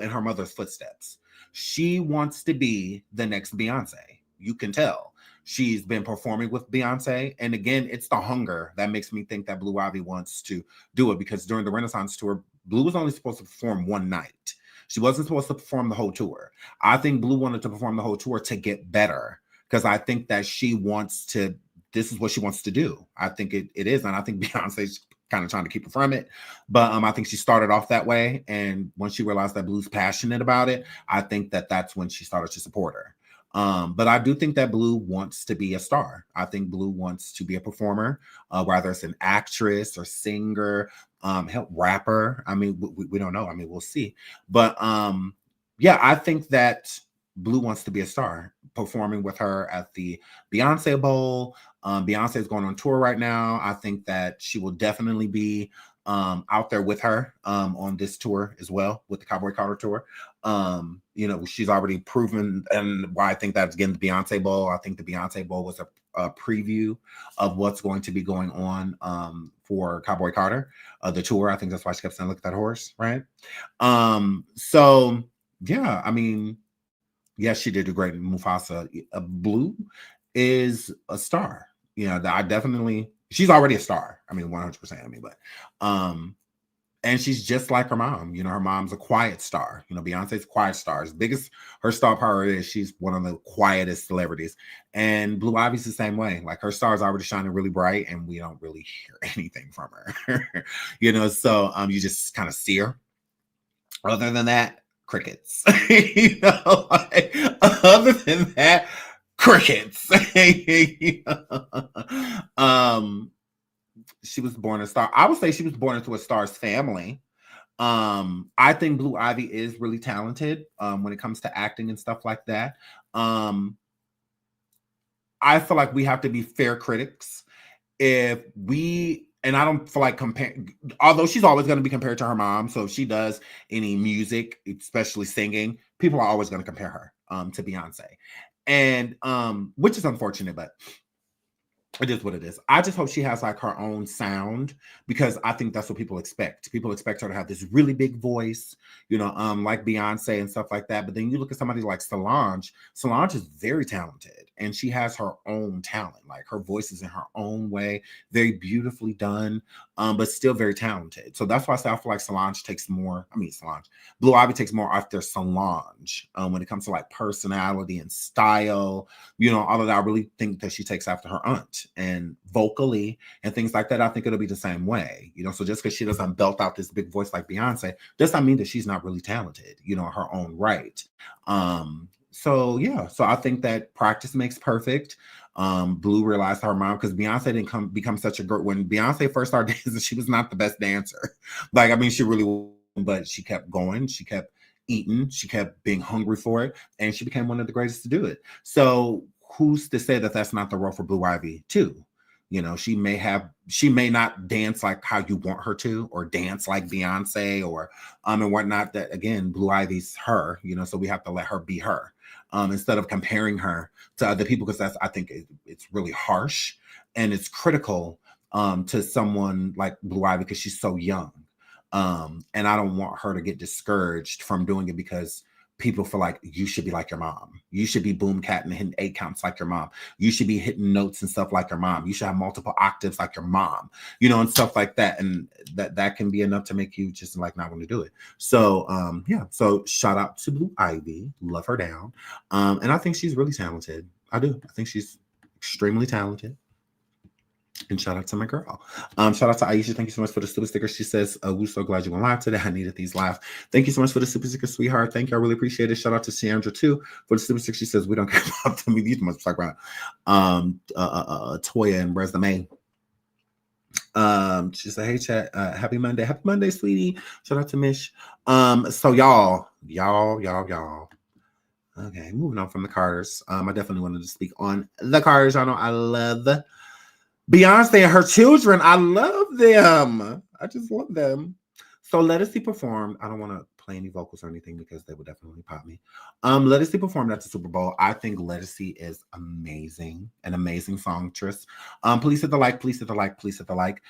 in her mother's footsteps. She wants to be the next Beyonce. You can tell. She's been performing with Beyonce, and again, it's the hunger that makes me think that Blue Ivy wants to do it because during the Renaissance tour, Blue was only supposed to perform one night. She wasn't supposed to perform the whole tour. I think Blue wanted to perform the whole tour to get better. Because I think that this is what she wants to do. I think it is. And I think Beyonce's kind of trying to keep her from it. But I think she started off that way. And once she realized that Blue's passionate about it, I think that that's when she started to support her. But I do think that Blue wants to be a star. I think Blue wants to be a performer, whether it's an actress or singer, rapper. I mean, we don't know. I mean, we'll see. But yeah, I think that Blue wants to be a star, performing with her at the Beyonce Bowl. Beyonce is going on tour right now. I think that she will definitely be out there with her on this tour as well, with the Cowboy Carter tour. She's already proven, and why I think that's, again, the Beyonce Bowl. I think the Beyonce Bowl was a preview of what's going to be going on for Cowboy Carter, the tour. I think that's why she kept saying, look at that horse, right? So, yeah, I mean, yes, she did a great Mufasa. Blue is a star. She's already a star. I mean, 100%. I mean, but, and she's just like her mom. Her mom's a quiet star. Beyonce's a quiet star. As big as her star power is, she's one of the quietest celebrities. And Blue Ivy's the same way. Like, her star is already shining really bright, and we don't really hear anything from her. So you just kind of see her. Other than that, crickets. Other than that, crickets. She was born a star. I would say she was born into a star's family. I think Blue Ivy is really talented when it comes to acting and stuff like that. I feel like we have to be fair critics. And I don't feel like although she's always going to be compared to her mom. So if she does any music, especially singing, people are always going to compare her to Beyonce. And which is unfortunate, but it is what it is. I just hope she has like her own sound, because I think that's what people expect. People expect her to have this really big voice, like Beyonce and stuff like that. But then you look at somebody like Solange. Solange is very talented, and she has her own talent. Like, her voice is in her own way, very beautifully done, but still very talented. So that's why I say I feel like Blue Ivy takes more after Solange when it comes to like personality and style, all of that. I really think that she takes after her aunt. And vocally and things like that, I think it'll be the same way. So just because she doesn't belt out this big voice like Beyonce does not mean that she's not really talented, her own right. So I think that practice makes perfect. Blue realized her mom, because Beyonce didn't become such a girl. When Beyonce first started dancing, she was not the best dancer. She really was, but she kept going. She kept eating. She kept being hungry for it, and she became one of the greatest to do it. So who's to say that that's not the role for Blue Ivy too? She may not dance like how you want her to, or dance like Beyonce or and whatnot. That, again, Blue Ivy's her, so we have to let her be her. instead of comparing her to other people, because I think it's really harsh and it's critical to someone like Blue Ivy because she's so young. And I don't want her to get discouraged from doing it because people feel like you should be like your mom. You should be boom cat and hitting 8 counts like your mom. You should be hitting notes and stuff like your mom. You should have multiple octaves like your mom, and stuff like that. And that can be enough to make you just like not want to do it. So yeah. So shout out to Blue Ivy. Love her down. And I think she's really talented. I do. I think she's extremely talented. And shout out to my girl. Shout out to Aisha. Thank you so much for the super sticker. She says, we're so glad you went live today. I needed these live. Thank you so much for the super sticker, sweetheart. Thank you. I really appreciate it. Shout out to Sandra too for the super sticker. She says, we don't care about them. These must talk about Toya and resume. She said, hey chat, happy Monday. Happy Monday, sweetie. Shout out to Mish. So y'all. Okay, moving on from the Carters. I definitely wanted to speak on the Carters. Y'all know I love Beyonce and her children. I love them. I just love them. So Lettucey performed. I don't want to play any vocals or anything because they would definitely pop me. Lettucey performed at the Super Bowl. I think Lettucey is amazing, an amazing songstress. Please hit the like, please hit the like, please hit the like.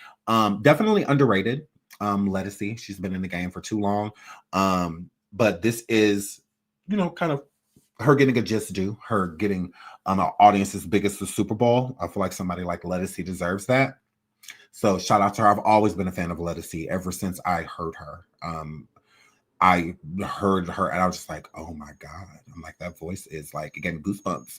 Definitely underrated. Lettucey. She's been in the game for too long. But this is, kind of her getting a just due, her getting an audience as big as the Super Bowl. I feel like somebody like Lettucey deserves that. So shout out to her. I've always been a fan of Lettucey ever since I heard her. I heard her and I was just like, oh my God. I'm like, that voice is like, getting goosebumps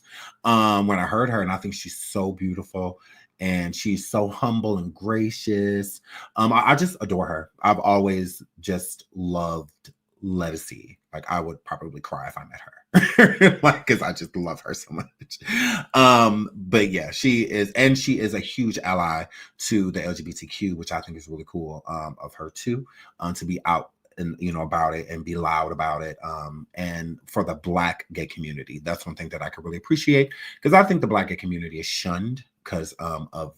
when I heard her. And I think she's so beautiful and she's so humble and gracious. I just adore her. I've always just loved Lettucey. Like I would probably cry if I met her. Like, because I just love her so much. But yeah, she is a huge ally to the LGBTQ, which I think is really cool of her too, to be out and about it and be loud about it. And for the Black gay community, that's one thing that I could really appreciate, because I think the Black gay community is shunned because of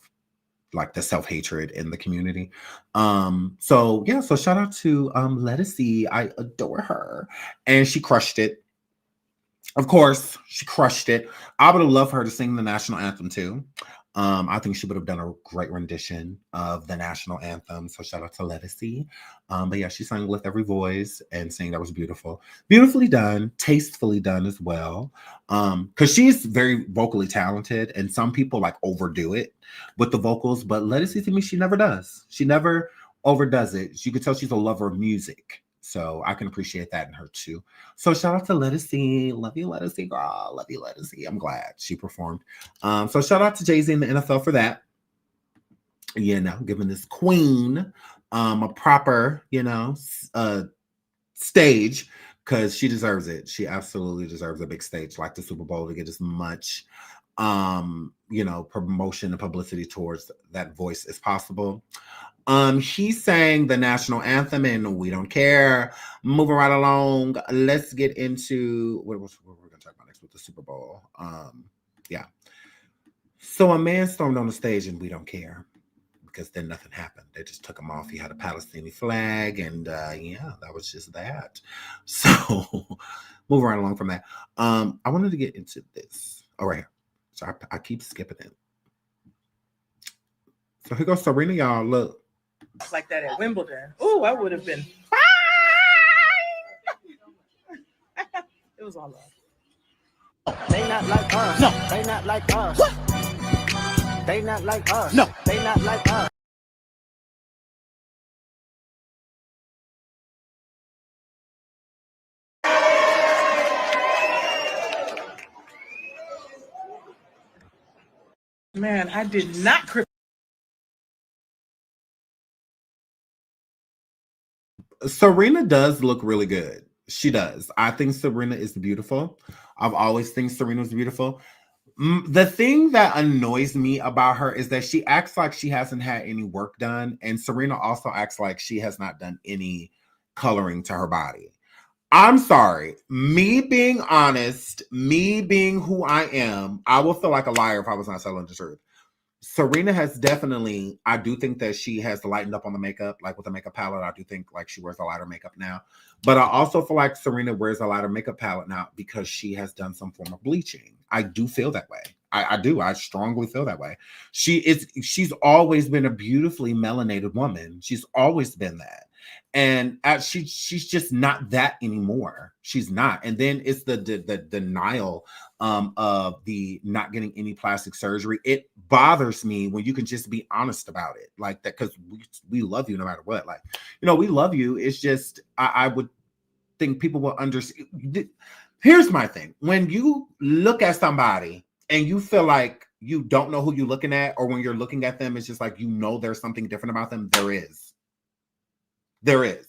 like the self-hatred in the community. So yeah, so shout out to Lettucey. I adore her, and she crushed it. Of course, she crushed it. I would have loved her to sing the national anthem too. I think she would have done a great rendition of the national anthem. So shout out to Lettucey. But yeah, she sang with every voice and saying that was beautiful. Beautifully done, tastefully done as well. Because she's very vocally talented, and some people like overdo it with the vocals, but Lettucey, to me, she never does. She never overdoes it. You could tell she's a lover of music. So I can appreciate that in her too. So shout out to Lettucey. Love you, Lettucey, girl. Love you, Lettucey. I'm glad she performed. So shout out to Jay-Z and the NFL for that. Giving this queen a proper, stage, because she deserves it. She absolutely deserves a big stage like the Super Bowl to get as much, promotion and publicity towards that voice as possible. He sang the national anthem and We Don't Care. Moving right along, let's get into what we're going to talk about next with the Super Bowl. Yeah. So a man stormed on the stage and We Don't Care, because then nothing happened. They just took him off. He had a Palestinian flag, and that was just that. So moving right along from that, I wanted to get into this. All right. So I keep skipping it. So here goes Serena, y'all. Look. Like that at Wimbledon. Oh, I would have been fine. It was all love. They not like us. No. They not like us. What? They not like us. No. They not like us. Man, I did not. Serena does look really good. She does. I think Serena is beautiful. I've always think Serena was beautiful. The thing that annoys me about her is that she acts like she hasn't had any work done, and Serena also acts like she has not done any coloring to her body. I'm sorry. Me being honest, me being who I am, I will feel like a liar if I was not telling the truth. Serena has definitely, I do think that she has lightened up on the makeup, like with the makeup palette. I do think like she wears a lighter makeup now. But I also feel like Serena wears a lighter makeup palette now because she has done some form of bleaching. I do feel that way. I do. I strongly feel that way. She's always been a beautifully melanated woman. She's always been that. And she's just not that anymore. She's not. And then it's the denial of the not getting any plastic surgery. It bothers me when you can just be honest about it like that, because we love you no matter what. Like, we love you. It's just I would think people will understand. Here's my thing. When you look at somebody and you feel like you don't know who you're looking at, or when you're looking at them, it's just like, there's something different about them. There is.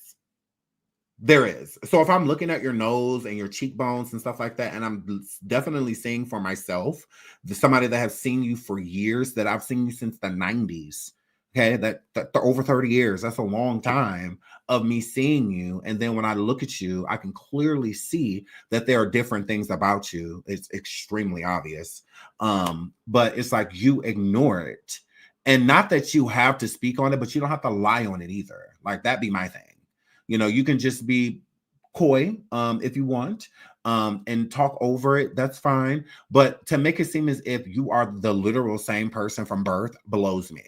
So if I'm looking at your nose and your cheekbones and stuff like that, and I'm definitely seeing for myself, somebody that has seen you for years, that I've seen you since the 90s, okay, that over 30 years, that's a long time of me seeing you. And then when I look at you, I can clearly see that there are different things about you. It's extremely obvious. But it's like you ignore it. And not that you have to speak on it, but you don't have to lie on it either. Like, that'd be my thing. You can just be coy if you want and talk over it. That's fine. But to make it seem as if you are the literal same person from birth blows me.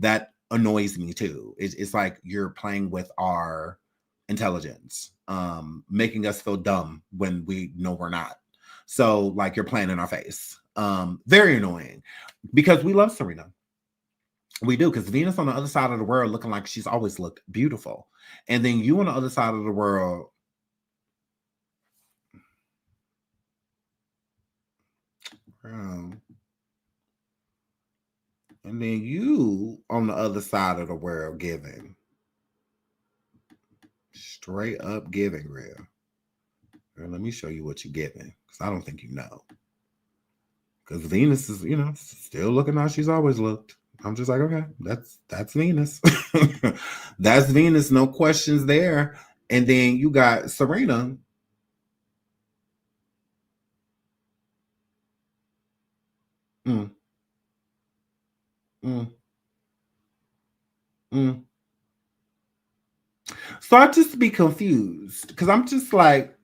That annoys me too. It's like you're playing with our intelligence, making us feel dumb when we know we're not. So like you're playing in our face. Very annoying, because we love Serena. We do, because Venus on the other side of the world looking like she's always looked beautiful. And then you on the other side of the world, and then you on the other side of the world giving. Straight up giving, real. Girl, let me show you what you're giving, because I don't think you know. Because Venus is, still looking how she's always looked. I'm just like, okay, that's Venus. That's Venus, no questions there. And then you got Serena. Mm. So I just be confused, because I'm just like,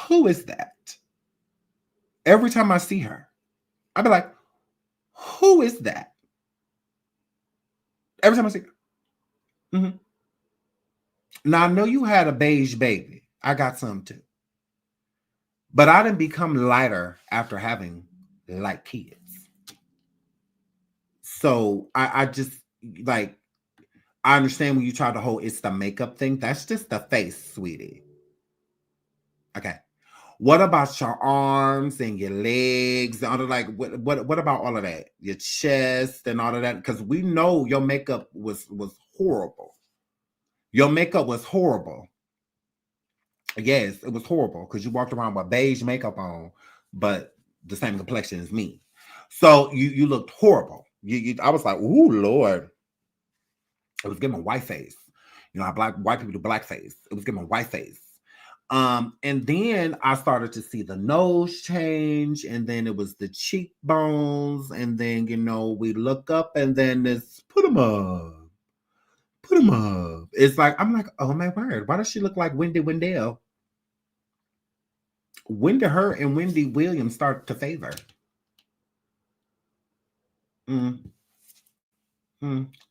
who is that? Every time I see her, I'd be like, who is that? Every time I see her. Mm-hmm. Now, I know you had a beige baby. I got some too. But I didn't become lighter after having light kids. So I just, like, I understand when you try to hold it's the makeup thing. That's just the face, sweetie. Okay. What about your arms and your legs? And all of, like, what about all of that? Your chest and all of that? Because we know your makeup was horrible. Your makeup was horrible. Yes, it was horrible, because you walked around with beige makeup on, but the same complexion as me. So you looked horrible. I was like, ooh, Lord. It was giving white face. White people do black face. It was giving white face. And then I started to see the nose change, and then it was the cheekbones, and then we look up, and then it's put them up. It's like, I'm like, oh my word, why does she look like Wendy Wendell? When did her and Wendy Williams start to favor?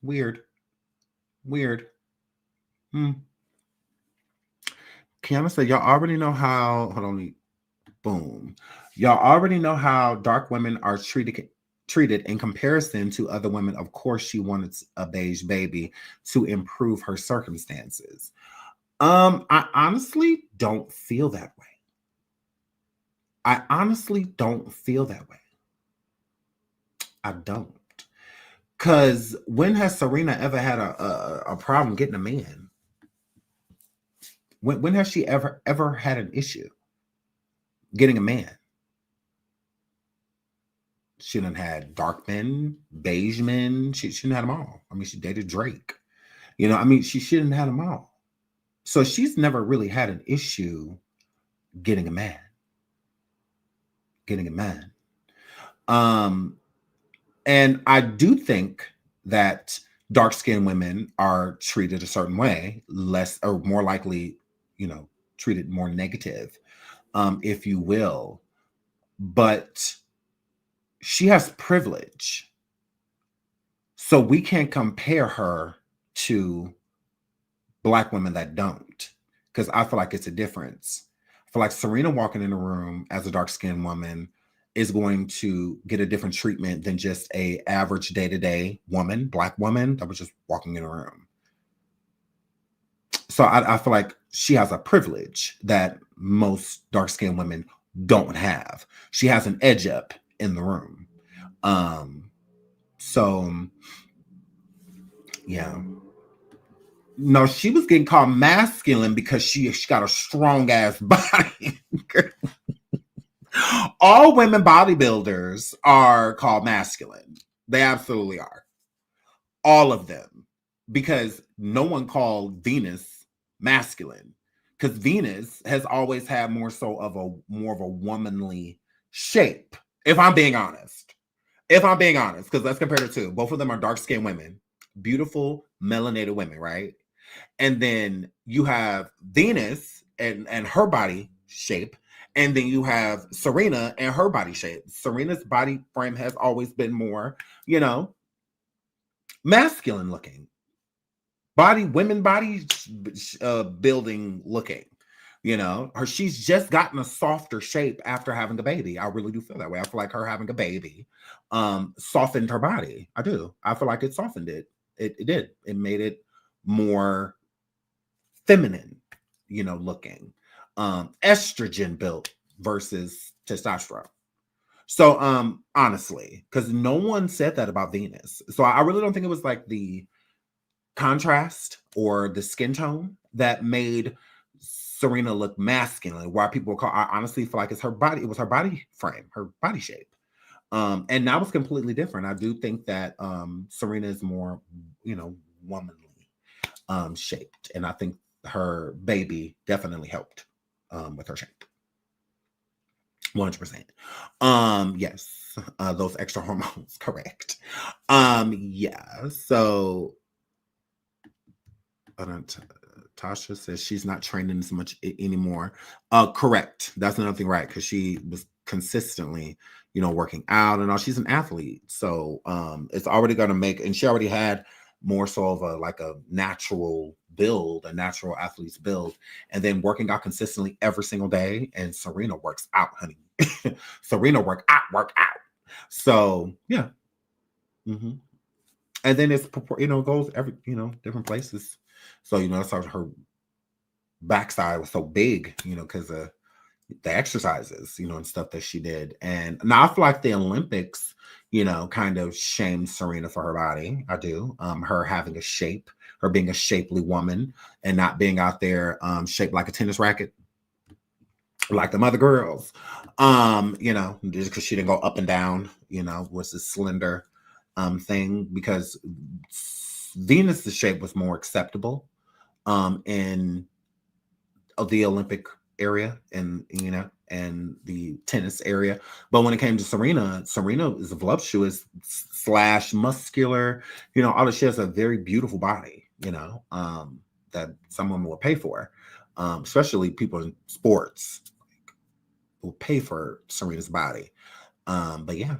Weird. Kiana said, y'all already know how, hold on, boom. Y'all already know how dark women are treated in comparison to other women. Of course, she wanted a beige baby to improve her circumstances. I honestly don't feel that way. I don't. Because when has Serena ever had a problem getting a man? When has she ever had an issue getting a man? She done had dark men, beige men. She done had them all. I mean, she dated Drake. She shouldn't have had them all. So she's never really had an issue getting a man. And I do think that dark-skinned women are treated a certain way, less or more likely, treated more negative, if you will. But she has privilege. So we can't compare her to Black women that don't, because I feel like it's a difference. I feel like Serena walking in the room as a dark-skinned woman is going to get a different treatment than just a average day-to-day woman, Black woman that was just walking in a room. So I feel like she has a privilege that most dark-skinned women don't have. She has an edge up in the room. So yeah. No, she was getting called masculine because she got a strong ass body. All women bodybuilders are called masculine. They absolutely are. All of them. Because no one called Venus masculine. Because Venus has always had more of a womanly shape. If I'm being honest. Because let's compare the two. Both of them are dark-skinned women. Beautiful, melanated women, right? And then you have Venus and her body shape. And then you have Serena and her body shape. Serena's body frame has always been more, masculine looking. Women body building looking. She's just gotten a softer shape after having a baby. I really do feel that way. I feel like her having a baby softened her body. I do. I feel like it softened it. It did. It made it more feminine, looking. Estrogen built versus testosterone. So honestly, because no one said that about Venus. So I really don't think it was like the contrast or the skin tone that made Serena look masculine. Why people I honestly feel like it's her body. It was her body frame, her body shape. And that was completely different. I do think that Serena is more, womanly shaped. And I think her baby definitely helped with her shape. 100%. Yes, those extra hormones, correct. Yeah, so Tasha says she's not training as much anymore. Correct. That's another thing, right? Because she was consistently, working out and all. She's an athlete, so it's already going to make. And she already had more so of a natural build, a natural athlete's build, and then working out consistently every single day. And Serena works out, honey. Serena work out. So yeah. Mm-hmm. And then it's goes every different places. So that's how her backside was so big, because of the exercises, and stuff that she did. And now I feel like the Olympics, kind of shamed Serena for her body. I do. Her having a shape, her being a shapely woman and not being out there shaped like a tennis racket, like the other girls. Just because she didn't go up and down, was a slender thing, because Venus's shape was more acceptable in the Olympic area and the tennis area. But when it came to Serena is voluptuous / muscular, all she has a very beautiful body, that some women will pay for, especially people in sports will pay for Serena's body. But yeah,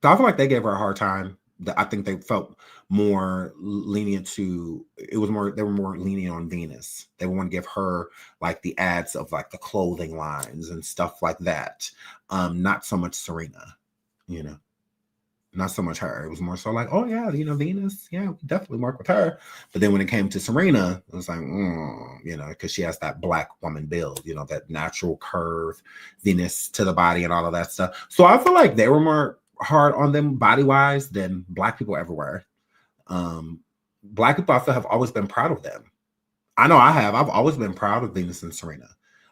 so I feel like they gave her a hard time. I think they felt more lenient they were more lenient on Venus. They want to give her like the ads of like the clothing lines and stuff like that. Not so much Serena, not so much her. It was more so like, oh yeah, Venus, yeah, we definitely work with her. But then when it came to Serena, it was like, because she has that Black woman build, that natural curve, Venus to the body and all of that stuff. So I feel like they were more hard on them body wise than Black people ever were. Black people, I feel, have always been proud of them. I know I have. I've always been proud of Venus and Serena.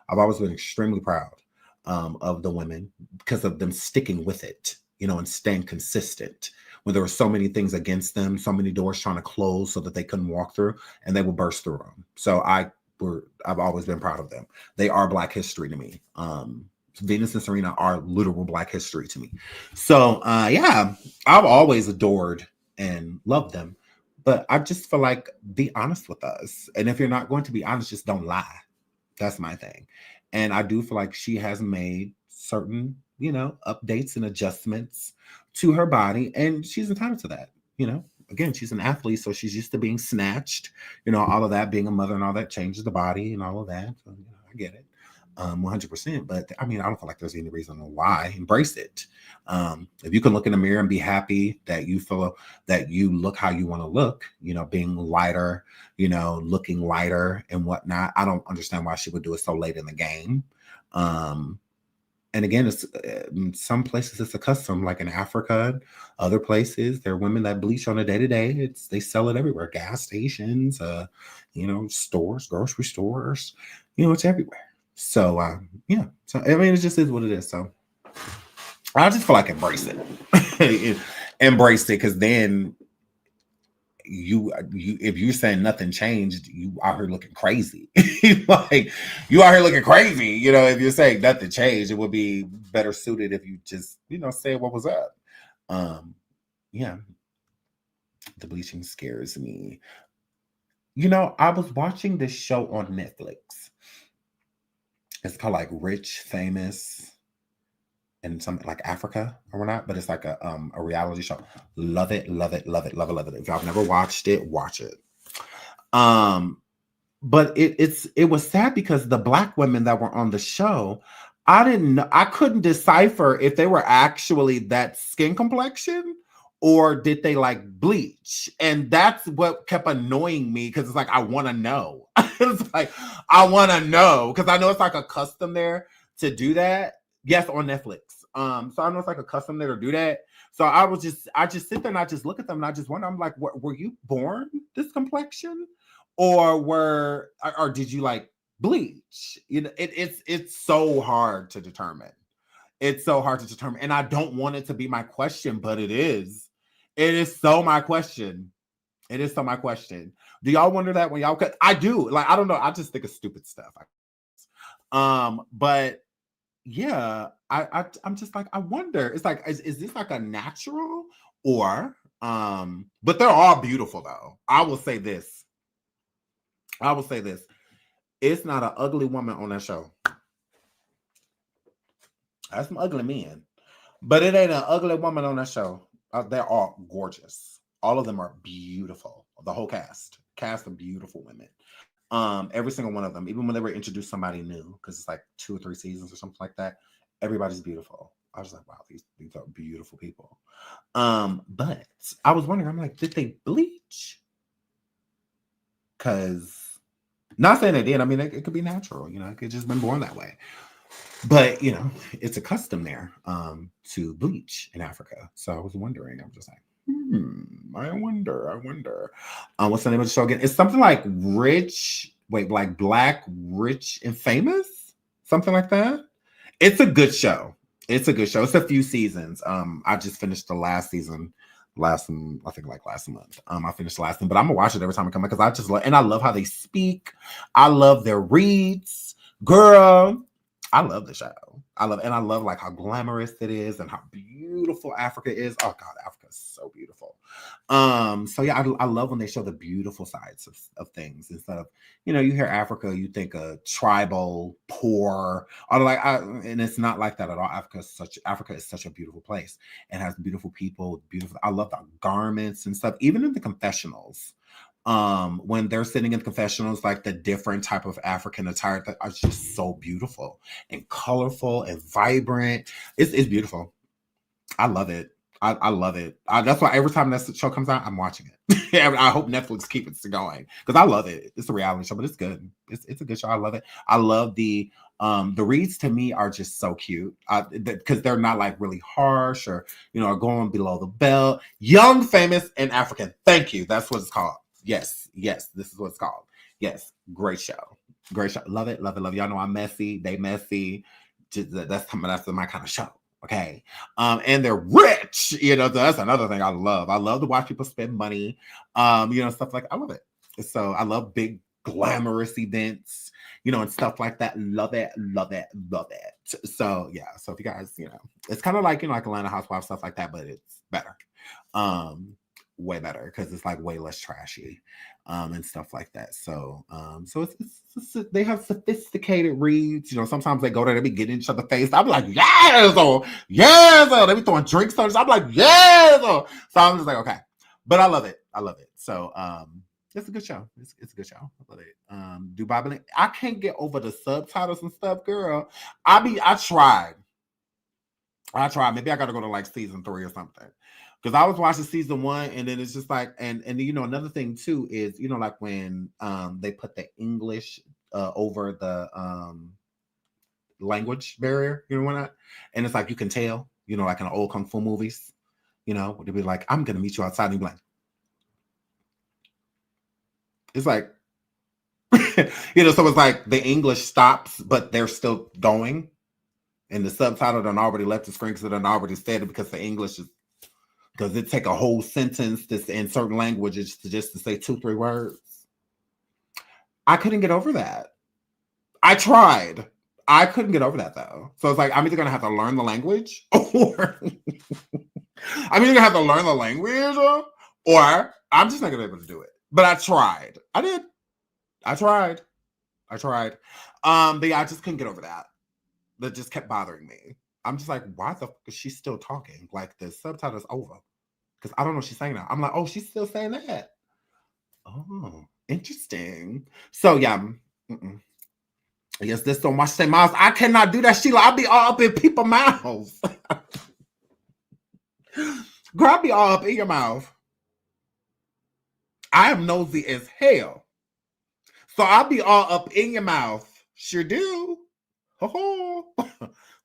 I've always been extremely proud of the women because of them sticking with it, and staying consistent when there were so many things against them, so many doors trying to close so that they couldn't walk through, and they would burst through them. So I've always been proud of them. They are Black history to me. Venus and Serena are literal Black history to me. So yeah, I've always adored and loved them. But I just feel like, be honest with us. And if you're not going to be honest, just don't lie. That's my thing. And I do feel like she has made certain, updates and adjustments to her body. And she's entitled to that, Again, she's an athlete, so she's used to being snatched, all of that, being a mother and all that changes the body and all of that. So, I get it. 100%. But I mean, I don't feel like there's any reason why. Embrace it. If you can look in the mirror and be happy that you feel that you look how you want to look, being lighter, looking lighter and whatnot. I don't understand why she would do it so late in the game. And again, it's in some places it's a custom, like in Africa, other places, there are women that bleach on a day-to-day. They sell it everywhere, gas stations, stores, grocery stores, it's everywhere. So yeah. So I mean, it just is what it is. So I just feel like embrace it. Embrace it, because then you if you're saying nothing changed, you out here looking crazy. Like, you out here looking crazy, if you're saying nothing changed, it would be better suited if you just, say what was up. Yeah. The bleaching scares me. I was watching this show on Netflix. It's called like Rich, Famous, and something like Africa or whatnot, but it's like a reality show. Love it, love it, love it, love it, love it. If y'all have never watched it, watch it. But it was sad because the Black women that were on the show, I couldn't decipher if they were actually that skin complexion or did they like bleach? And that's what kept annoying me, because it's like, I want to know. It's like, I want to know, because I know it's like a custom there to do that. Yes, on Netflix. So I know it's like a custom there to do that. So I just sit there and I just look at them and I just wonder, I'm like, were you born this complexion? Or did you like bleach? It's so hard to determine. It's so hard to determine. And I don't want it to be my question, but it is. It is so my question. It is so my question. Do y'all wonder that when y'all I do. Like, I don't know. I just think of stupid stuff. But yeah, I'm just like, I wonder. It's like, is this like a natural or but they're all beautiful though. I will say this. It's not an ugly woman on that show. That's some ugly men. But it ain't an ugly woman on that show. They're all gorgeous. All of them are beautiful. The whole cast of beautiful women. Every single one of them, even when they were introduced somebody new, because it's like 2 or 3 seasons or something like that, everybody's beautiful. I was like, wow, these are beautiful people. But I was wondering, I'm like, did they bleach? Because, not saying they did. I mean, it could be natural, it could just been born that way. But, it's a custom there to bleach in Africa. So I was wondering, I'm just like, I wonder. What's the name of the show again? It's something like like Black, Rich, and Famous? Something like that. It's a good show. It's a few seasons. I just finished the last season I think like last month. I finished the last one, but I'm gonna watch it every time I come back, because I just I love how they speak. I love their reads. Girl, I love the show. I love like how glamorous it is and how beautiful Africa is. Oh God, Africa is so beautiful. So yeah, I love when they show the beautiful sides of things instead of, you hear Africa, you think of tribal, poor, or and it's not like that at all. Africa is such a beautiful place and has beautiful people, beautiful. I love the garments and stuff, even in the confessionals. When they're sitting in confessionals, like the different type of African attire that are just so beautiful and colorful and vibrant. It's beautiful. I love it. I love it. That's why every time that show comes out, I'm watching it. I hope Netflix keeps it going, because I love it. It's a reality show, but it's good. It's a good show. I love it. I love the reads to me are just so cute, because they're not like really harsh or, are going below the belt. Young, Famous, and African. Thank you. That's what it's called. Yes, this is what it's called. Yes, great show. Love it. Y'all know I'm messy. They messy. That's my kind of show. Okay. And they're rich, so that's another thing I love. I love to watch people spend money, stuff like, I love it. So I love big glamorous events, and stuff like that. Love it. So yeah, so if you guys, it's kind of like like Atlanta Housewives, stuff like that, but it's better, way better because it's like way less trashy, and stuff like that. So so it's they have sophisticated reads. Sometimes they go there, they be getting each other face. I'm like, yes, or yes, or they be throwing drinks on us. I'm like, yes, or so I'm just like, okay, but I love it. So it's a good show. It's a good show. I love it. Do Bible. I can't get over the subtitles and stuff, girl. I tried. Maybe I got to go to like season 3 or something. Because I was watching season 1, and then it's just like, and another thing too is, like when they put the English over the language barrier, why not? And it's like you can tell, like in the old kung fu movies, they'd be like, I'm gonna meet you outside, and you'd be like, it's like, so it's like the English stops, but they're still going. And the subtitle done already left the screen because it done already said it because the English is, because it take a whole sentence in certain languages to say 2-3 words. I couldn't get over that. I tried. I couldn't get over that though. So it's like, I'm either going to have to learn the language or I'm either going to have to learn the language or I'm just not going to be able to do it. But I tried. I did. I tried. But yeah, I just couldn't get over that. That just kept bothering me. I'm just like, why the fuck is she still talking? Like the subtitle's over. Because I don't know what she's saying now. I'm like, oh, she's still saying that. Oh, interesting. So yeah. Yes, this don't watch their mouths. I cannot do that, Sheila. I'll be all up in people's mouths. Girl, I'll be all up in your mouth. I am nosy as hell. So I'll be all up in your mouth. Sure do. Ho-ho.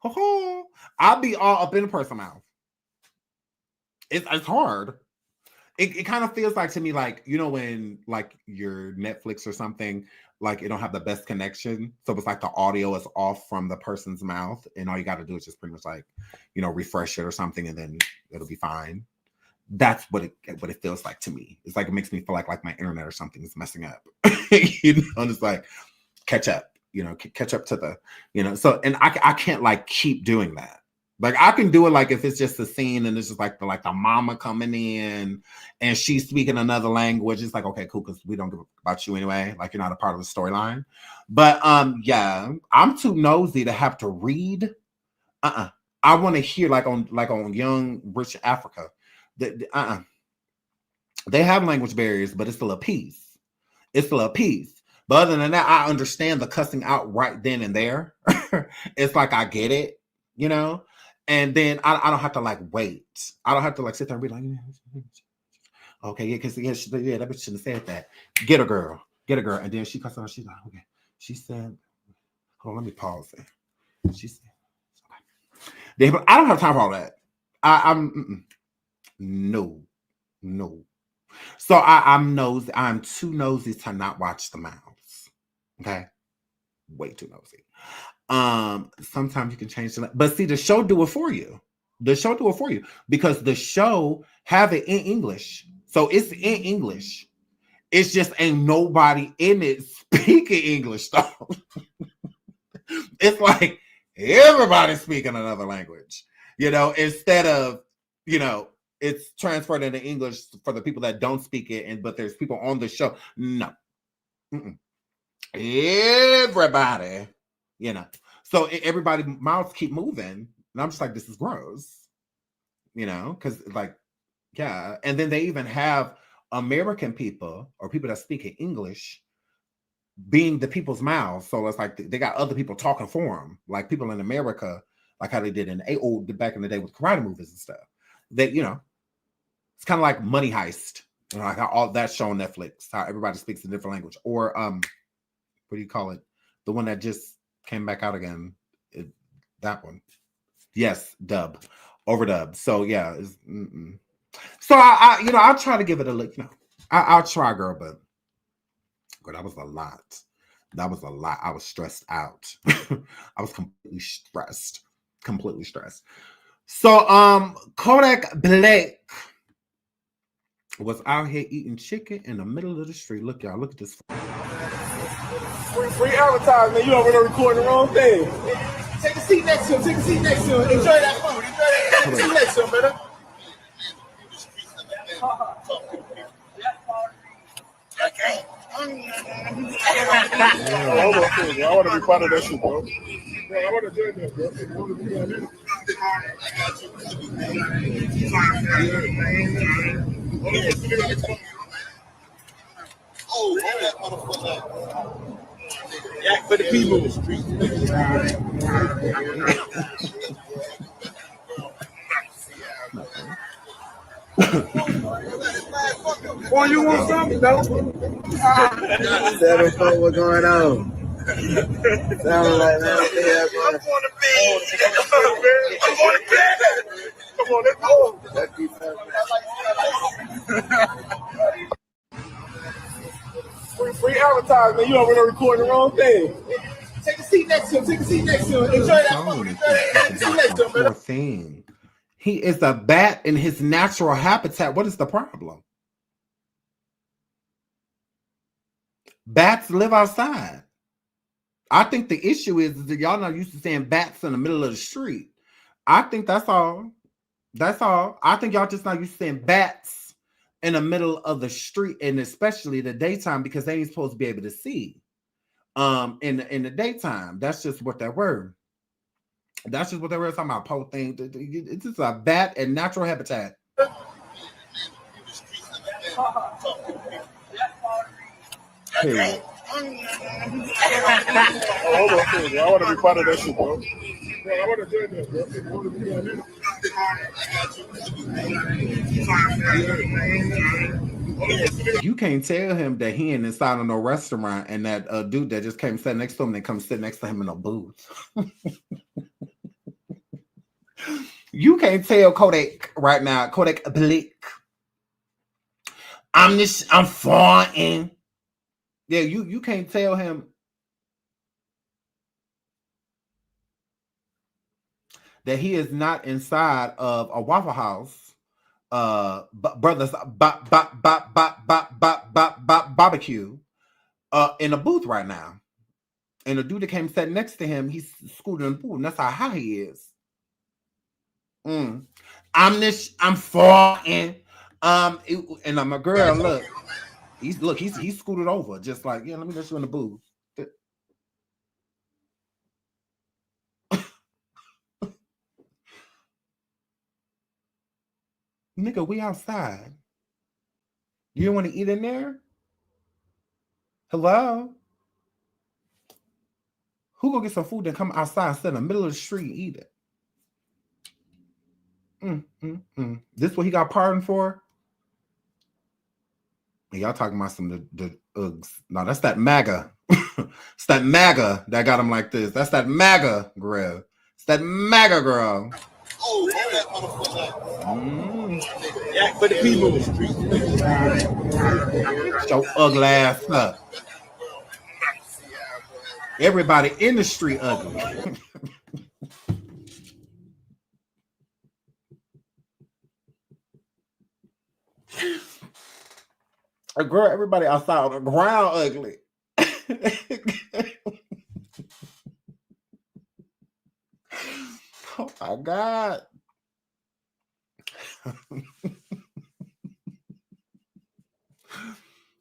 Ho-ho. I'll be all up in a person's mouth. It's hard. It kind of feels like to me like, when like your Netflix or something, like it don't have the best connection. So it's like the audio is off from the person's mouth. And all you got to do is just pretty much like, refresh it or something and then it'll be fine. That's what it feels like to me. It's like it makes me feel like my internet or something is messing up. And it's like catch up, catch up to the, so and I can't like keep doing that. Like I can do it like if it's just a scene and it's just like the mama coming in and she's speaking another language. It's like, okay, cool, because we don't give about you anyway. Like you're not a part of the storyline. But yeah, I'm too nosy to have to read. I want to hear like on Young Rich Africa. They have language barriers, but it's still a piece. But other than that, I understand the cussing out right then and there. It's like I get it, and then I don't have to like wait. I don't have to like sit there and be like, okay, yeah, because that bitch shouldn't have said that. Get a girl, and then she cussed out. She's like, okay, she said, hold on, let me pause there. She said, okay. Then, but I don't have time for all that. I'm no. So I'm nosy. I'm too nosy to not watch the mouths. Okay, way too nosy. Sometimes you can change the, but see, the show do it for you. Because the show have it in English, so it's in English. It's just ain't nobody in it speaking English though. It's like everybody's speaking another language, instead of it's transferred into English for the people that don't speak it, but there's people on the show. No, everybody. So everybody mouths keep moving, and I'm just like, this is gross, because like, yeah. And then they even have American people or people that speak in English being the people's mouths. So it's like they got other people talking for them, like people in America, like how they did back in the day with karate movies and stuff. That it's kind of like Money Heist, like how all that show on Netflix, how everybody speaks a different language, or what do you call it? The one that just came back out again, that one. Yes, overdub. So yeah, so I'll try to give it a look. I'll try, girl, but that was a lot. I was stressed out. I was completely stressed. So Kodak Black was out here eating chicken in the middle of the street. Look, y'all, look at this. Free advertisement. You over there recording the wrong thing. Take a seat next to him. Take a seat next to him. Enjoy that food. Enjoy that. Take a seat next to him, brother. I want to be part of that shit, bro. I want to join that, bro. I want to be on it. Yeah, for the people. Boy, you want something, though? What's going on? Sound like that. I'm going to bed. I'm going to bed. Come on, let's go. Free advertisement. You over there recording the wrong thing. Take a seat next to him. Take a seat next to him. Enjoy that food. Enjoy that. Take a seat next to him, brother. Thing. He is a bat in his natural habitat. What is the problem? Bats live outside. I think the issue is that y'all not used to seeing bats in the middle of the street. I think that's all. That's all. I think y'all just not used to seeing bats in the middle of the street, and especially the daytime, because they ain't supposed to be able to see. In the daytime, that's just what they were. That's just what they were talking about. Whole thing. It's just a bat in natural habitat. Period. Hold on, I want to be part of that shit, bro. I want to join that, bro. I want to be on it. You can't tell him that he ain't inside of no restaurant and that dude that just came sit next to him, they come sit next to him in a booth. You can't tell Kodak right now, Kodak Blick. I'm foreign. Yeah, you can't tell him that he is not inside of a Waffle House, brothers barbecue, in a booth right now. And the dude that came sat next to him, he's scooting in the booth, and that's how high he is. I'm foreign. And I'm a girl. Look. He's scooted over, just like, yeah, let me let you in the booth. Nigga, we outside. You don't want to eat in there? Hello? Who go get some food and come outside and sit in the middle of the street and eat it? This what he got pardoned for? Y'all talking about some of the Uggs. No, that's that MAGA. It's that MAGA that got him like this. That's that MAGA girl. It's that MAGA girl. Yeah, for the people. Show ugly ass up. Everybody in the street ugly. A girl, everybody outside on the ground ugly. Oh my God.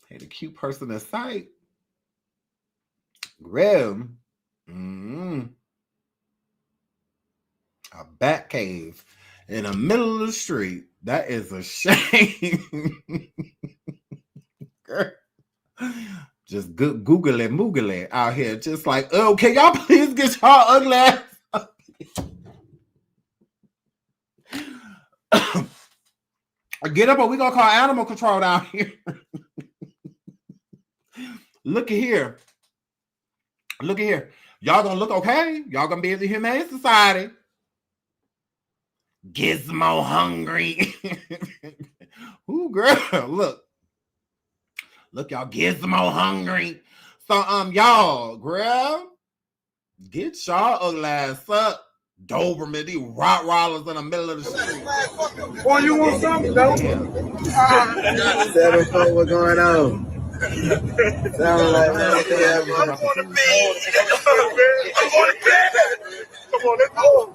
Hey, the cute person in sight. Grim. A bat cave in the middle of the street. That is a shame. Just Google it, Moogle it out here. Just like, oh, can y'all please get y'all ugly ass up here? Get up or we gonna call animal control down here. Look at here. Look at here. Y'all gonna look okay? Y'all gonna be in the Humane Society. Gizmo hungry. Ooh, girl, look. Look, y'all, Gizmo hungry. So, y'all, girl, get y'all ugly ass up. Doberman, these Rottweilers in the middle of the street. Boy, you want something, though? What's going on? Sound like that. I'm on the bed. I'm on the bed. Come on, let's go.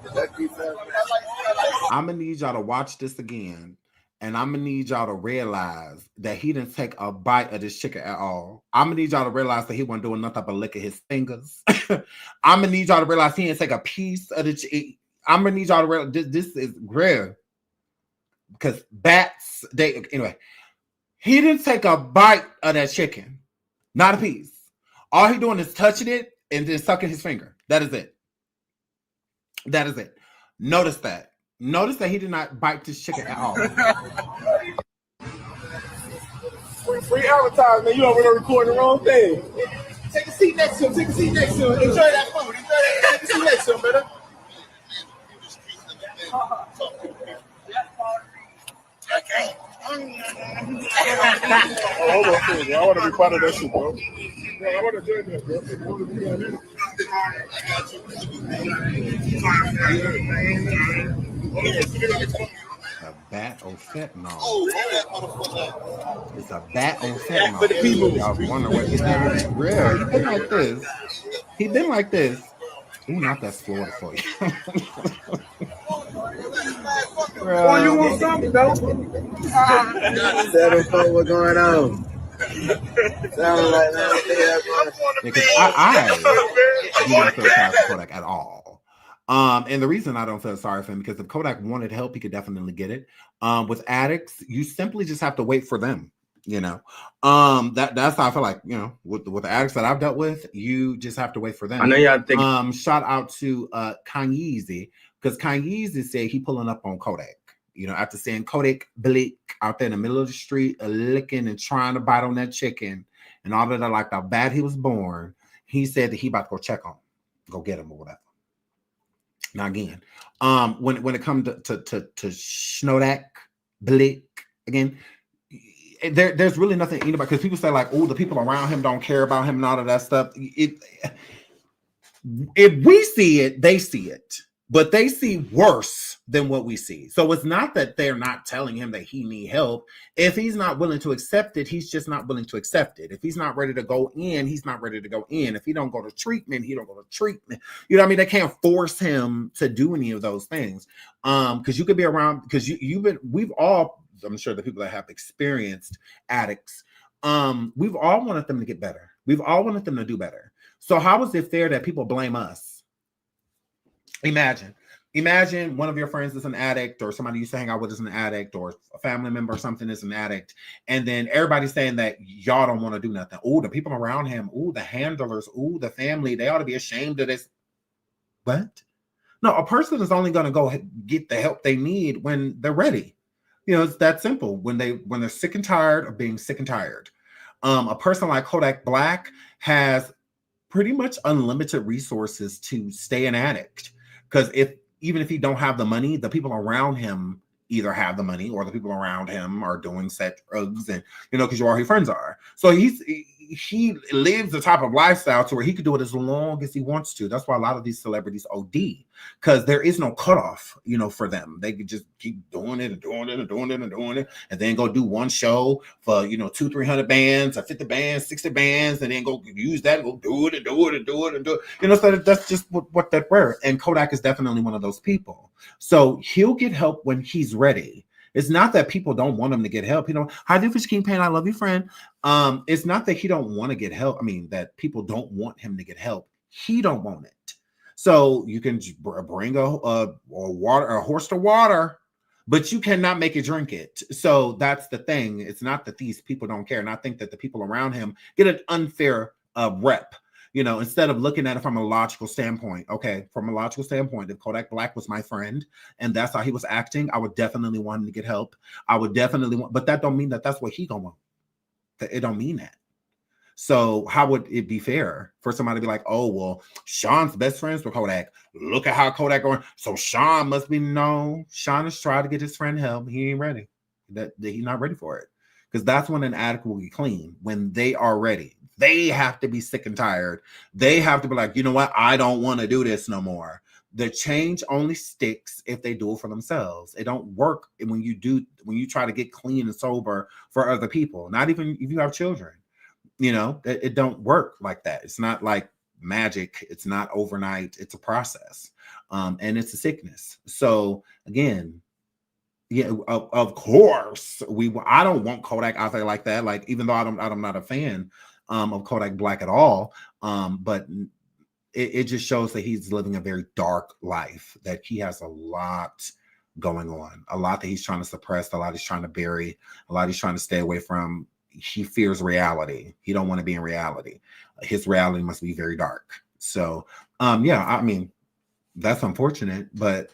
I'm gonna need y'all to watch this again, and I'm gonna need y'all to realize that he didn't take a bite of this chicken at all. I'm gonna need y'all to realize that he wasn't doing nothing but licking his fingers. I'm gonna need y'all to realize he didn't take a piece of the chicken. I'm gonna need y'all to realize this is real. Because bats, anyway, he didn't take a bite of that chicken. Not a piece. All he doing is touching it and then sucking his finger. That is it. That is it. Notice that. Notice that he did not bite this chicken at all. Free advertisement. You over there recording the wrong thing. Take a seat next to him. Take a seat next to him. Enjoy that food. Enjoy that. Take a seat next to him, brother. Okay. Hold on, I want to be part of that shit, bro. I want to join that, bro. A bat on fentanyl. It's a bat on fentanyl. Y'all wonder what he's doing. Real. He been like this. He been like this. Ooh, not that Florida for you. Oh, you want something, though? 7-4, what's going on? Sound like that. Because I do not feel sorry for Kodak at all. And the reason I don't feel sorry for him, because if Kodak wanted help, he could definitely get it. With addicts, you simply just have to wait for them. You know, that's how I feel like, you know, with the addicts that I've dealt with, you just have to wait for them. I know y'all think. Shout out to Kanye, because Kanye said he pulling up on Kodak. You know, after seeing Kodak Blake out there in the middle of the street, licking and trying to bite on that chicken, and all of that, like how bad he was born, he said that he about to go check on him, go get him or whatever. Now again, when it comes to Schnodak Blake again. There's really nothing anybody, because people say like, oh, the people around him don't care about him and all of that stuff. If we see it, they see it, but they see worse than what we see. So it's not that they're not telling him that he need help. If he's not willing to accept it, he's just not willing to accept it. If he's not ready to go in, he's not ready to go in. If he don't go to treatment, he don't go to treatment. You know what I mean? They can't force him to do any of those things. Because you could be around, because we've all, I'm sure the people that have experienced addicts, we've all wanted them to get better. We've all wanted them to do better. So how is it fair that people blame us? Imagine one of your friends is an addict, or somebody you used to hang out with is an addict, or a family member or something is an addict, and then everybody's saying that y'all don't want to do nothing. Oh, the people around him, oh, the handlers, oh, the family, they ought to be ashamed of this. What? No, a person is only going to go get the help they need when they're ready. You know, it's that simple. When they're sick and tired of being sick and tired. A person like Kodak Black has pretty much unlimited resources to stay an addict. Because even if he don't have the money, the people around him either have the money, or the people around him are doing sex, drugs, and you know, because you are who your friends are. So he lives the type of lifestyle to where he could do it as long as he wants to. That's why a lot of these celebrities OD, because there is no cutoff, you know, for them. They could just keep doing it and doing it and doing it and doing it, and then go do one show for, you know, 200-300 bands or 50 bands, 60 bands, and then go use that and go do it and do it and do it and do it. You know, so that's just what that were. And Kodak is definitely one of those people. So he'll get help when he's ready. It's not that people don't want him to get help. You know, hi, Doofus King Pain, I love you, friend. It's not that he don't want to get help. I mean, that people don't want him to get help. He don't want it. So you can bring a horse to water, but you cannot make it drink it. So that's the thing. It's not that these people don't care. And I think that the people around him get an unfair rep. You know, instead of looking at it from a logical standpoint, okay, from a logical standpoint, if Kodak Black was my friend and that's how he was acting, I would definitely want him to get help. I would definitely want, but that don't mean that that's what he gonna want. It don't mean that. So how would it be fair for somebody to be like, oh, well, Sean's best friends with Kodak. Look at how Kodak going. So Sean must be, no, Sean is trying to get his friend help. He ain't ready. That he's not ready for it. Because that's when an addict will be clean, when they are ready. They have to be sick and tired. They have to be like, you know what? I don't want to do this no more. The change only sticks if they do it for themselves. It don't work when you try to get clean and sober for other people. Not even if you have children. You know, it don't work like that. It's not like magic. It's not overnight. It's a process. And it's a sickness. So again, yeah, of course, I don't want Kodak out there like that. Like, even though I'm not a fan of Kodak Black at all. But it just shows that he's living a very dark life, that he has a lot going on, a lot that he's trying to suppress, a lot he's trying to bury, a lot he's trying to stay away from. He fears reality. He don't want to be in reality. His reality must be very dark. So, yeah, I mean, that's unfortunate, but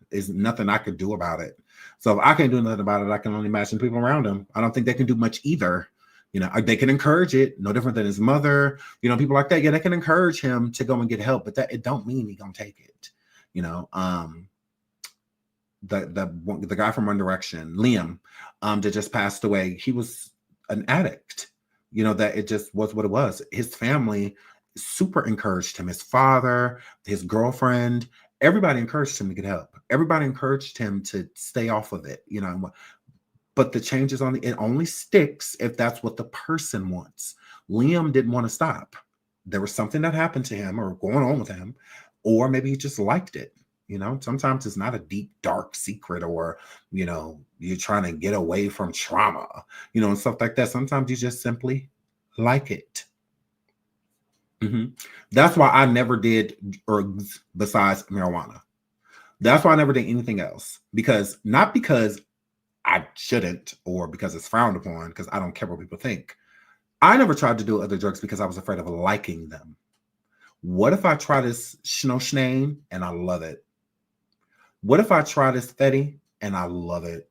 there's nothing I could do about it. So if I can't do nothing about it, I can only imagine people around him. I don't think they can do much either. You know, they can encourage it, no different than his mother, you know, people like that. Yeah, they can encourage him to go and get help, but that it don't mean he gonna take it. You know, the guy from One Direction, Liam, that just passed away, he was an addict. You know, that it just was what it was. His family super encouraged him. His father, his girlfriend, everybody encouraged him to get help. Everybody encouraged him to stay off of it, you know. But the change is it only sticks if that's what the person wants. Liam didn't want to stop. There was something that happened to him or going on with him, or maybe he just liked it. You know, sometimes it's not a deep, dark secret, or, you know, you're trying to get away from trauma, you know, and stuff like that. Sometimes you just simply like it. That's why I never did drugs besides marijuana. That's why I never did anything else. Not because I shouldn't, or because it's frowned upon, because I don't care what people think. I never tried to do other drugs because I was afraid of liking them. What if I try this Schnane and I love it? What if I try this Fetty and I love it?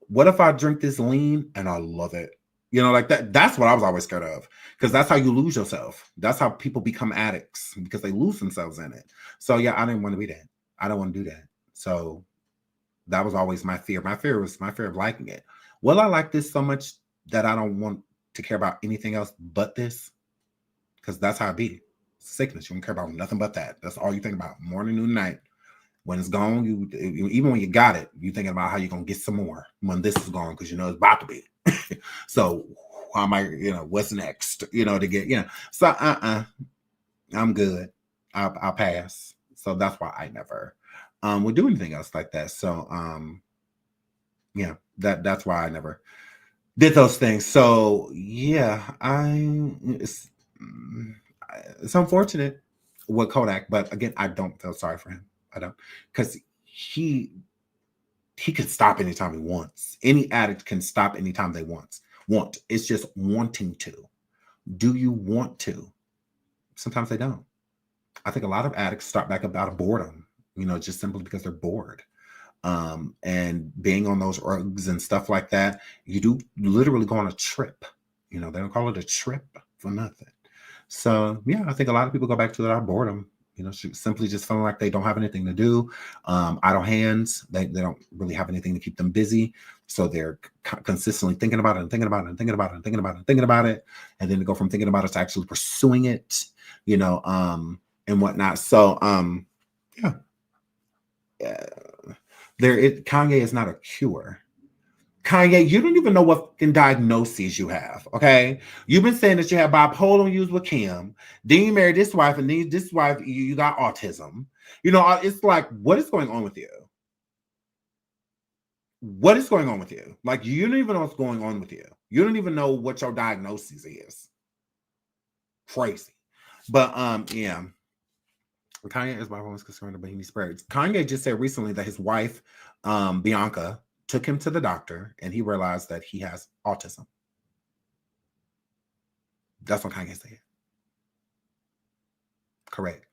What if I drink this lean and I love it? You know, like that. That's what I was always scared of, because that's how you lose yourself. That's how people become addicts, because they lose themselves in it. So yeah, I didn't want to be that. I don't want to do that. So that was always my fear. My fear was my fear of liking it. Will I like this so much that I don't want to care about anything else but this? Because that's how it be. Sickness. You don't care about nothing but that. That's all you think about, morning, noon, night. When it's gone, you even when you got it, you thinking about how you're gonna get some more when this is gone, because you know it's about to be. So how am I, you know, what's next? You know, to get, you know. So I'm good. I'll pass. So that's why I never would do anything else like that. So yeah, that's why I never did those things. So yeah, it's unfortunate with Kodak, but again, I don't feel sorry for him. I don't, because he could stop anytime he wants. Any addict can stop anytime they want. It's just wanting to. Do you want to? Sometimes they don't. I think a lot of addicts start back up out of boredom, you know, just simply because they're bored. And being on those drugs and stuff like that, you do literally go on a trip. You know, they don't call it a trip for nothing. So yeah, I think a lot of people go back to that boredom. You know, simply just feeling like they don't have anything to do, idle hands. They don't really have anything to keep them busy. So they're consistently thinking about it and thinking about it and thinking about it and thinking about it and thinking about it. And then to go from thinking about it to actually pursuing it, you know, and whatnot. So, yeah. Kanye is not a cure. Kanye, you don't even know what fucking diagnoses you have, okay? You've been saying that you have bipolar and you was with Kim. Then you married this wife, and then this wife, you got autism. You know, it's like, what is going on with you? What is going on with you? Like, you don't even know what's going on with you. You don't even know what your diagnosis is. Crazy. But, yeah. Kanye is bipolar is concerned about Bohemian spirits. Kanye just said recently that his wife, Bianca, took him to the doctor, and he realized that he has autism. That's what Kanye said. Correct.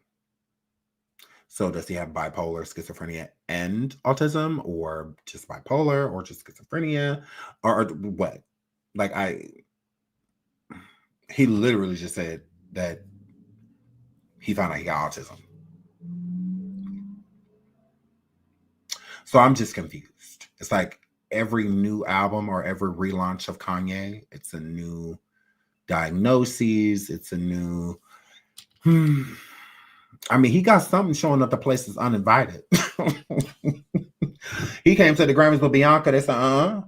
So does he have bipolar, schizophrenia, and autism, or just bipolar, or just schizophrenia, or what? Like, he literally just said that he found out he got autism. So I'm just confused. It's like every new album or every relaunch of Kanye, it's a new diagnosis. It's a new, I mean, he got something showing up to places uninvited. He came to the Grammys with Bianca. They said,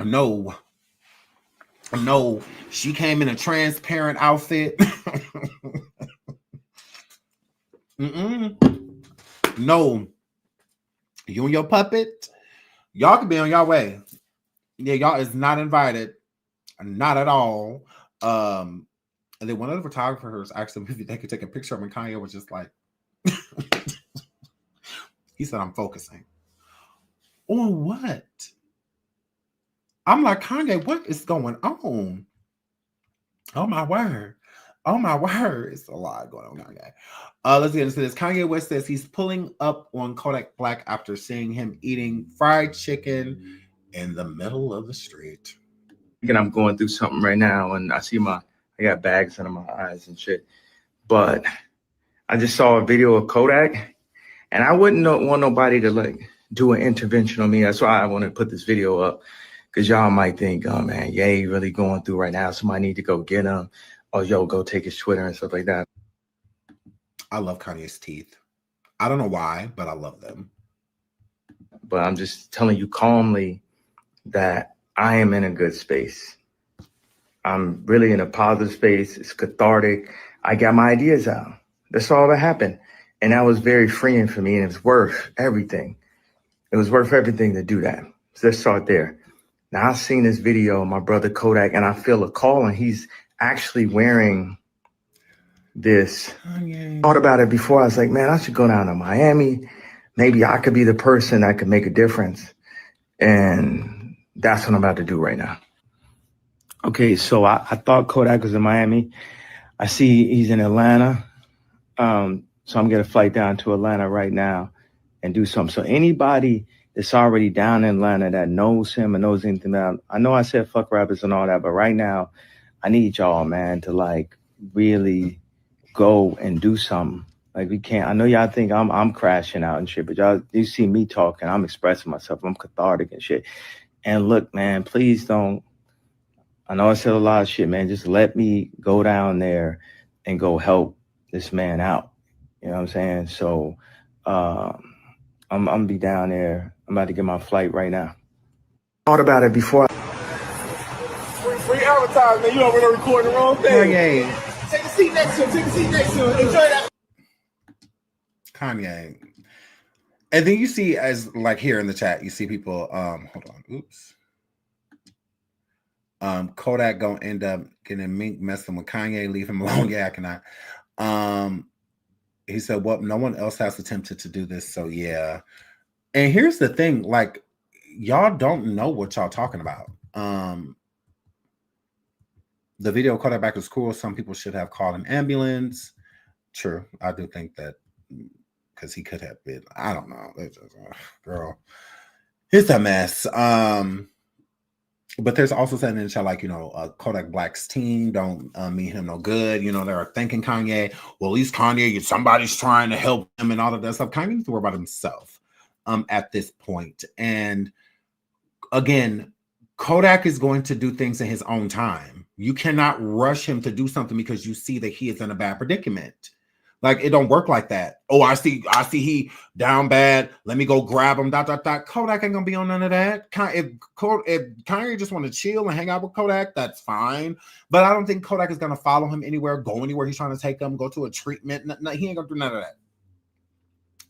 No, she came in a transparent outfit. No, you and your puppet, y'all can be on your way. Yeah, y'all is not invited, not at all. And then one of the photographers actually, they could take a picture of him, and Kanye was just like, he said, "I'm focusing on what?" I'm like, Kanye, what is going on? Oh my word. Oh my word. It's a lot going on, Kanye. Let's get into this. Kanye West says he's pulling up on Kodak Black after seeing him eating fried chicken in the middle of the street. And I'm going through something right now, and I got bags under my eyes and shit. But I just saw a video of Kodak, and I wouldn't want nobody to like do an intervention on me. That's why I want to put this video up. Because y'all might think, oh, man, Ye really going through right now. Somebody need to go get him. Or, yo, go take his Twitter and stuff like that. I love Kanye's teeth. I don't know why, but I love them. But I'm just telling you calmly that I am in a good space. I'm really in a positive space. It's cathartic. I got my ideas out. That's all that happened. And that was very freeing for me. And it was worth everything. It was worth everything to do that. So let's start there. Now, I've seen this video of my brother Kodak, and I feel a call, and he's actually wearing this. I thought about it before. I was like, man, I should go down to Miami. Maybe I could be the person that could make a difference. And that's what I'm about to do right now. Okay, so I thought Kodak was in Miami. I see he's in Atlanta. So I'm going to flight down to Atlanta right now and do something. So anybody that's already down in Atlanta that knows him and knows anything about him. I know I said fuck rappers and all that, but right now I need y'all, man, to like really go and do something. Like we can't. I know y'all think I'm crashing out and shit, but y'all, you see me talking, I'm expressing myself, I'm cathartic and shit. And look, man, please don't. I know I said a lot of shit, man. Just let me go down there and go help this man out. You know what I'm saying? So I'm gonna be down there. I'm about to get my flight right now. Thought about it before. Free advertisement. You already recording the wrong thing. Kanye. Take a seat next to him. Take a seat next to him. Enjoy that. Kanye. And then you see, as like here in the chat, you see people, hold on, oops. Kodak gonna end up getting Mink messing with Kanye, leave him alone. Yeah, I cannot. He said, well, no one else has attempted to do this, so yeah. And here's the thing, like, y'all don't know what y'all talking about. The video Kodak back is cool. Some people should have called an ambulance. True, I do think that, because he could have been, I don't know. It's just, girl, it's a mess. But there's also something in the chat, like, you know, Kodak Black's team don't mean him no good. You know, they're thanking Kanye. Well, at least Kanye, somebody's trying to help him and all of that stuff. Kanye needs to worry about himself at this point. And again, Kodak is going to do things in his own time. You cannot rush him to do something because you see that he is in a bad predicament. Like, it don't work like that. Oh, I see he down bad. Let me go grab him. ... Kodak ain't gonna be on none of that. If Kanye just want to chill and hang out with Kodak, that's fine. But I don't think Kodak is gonna follow him anywhere, go anywhere he's trying to take him, go to a treatment. No, he ain't gonna do none of that.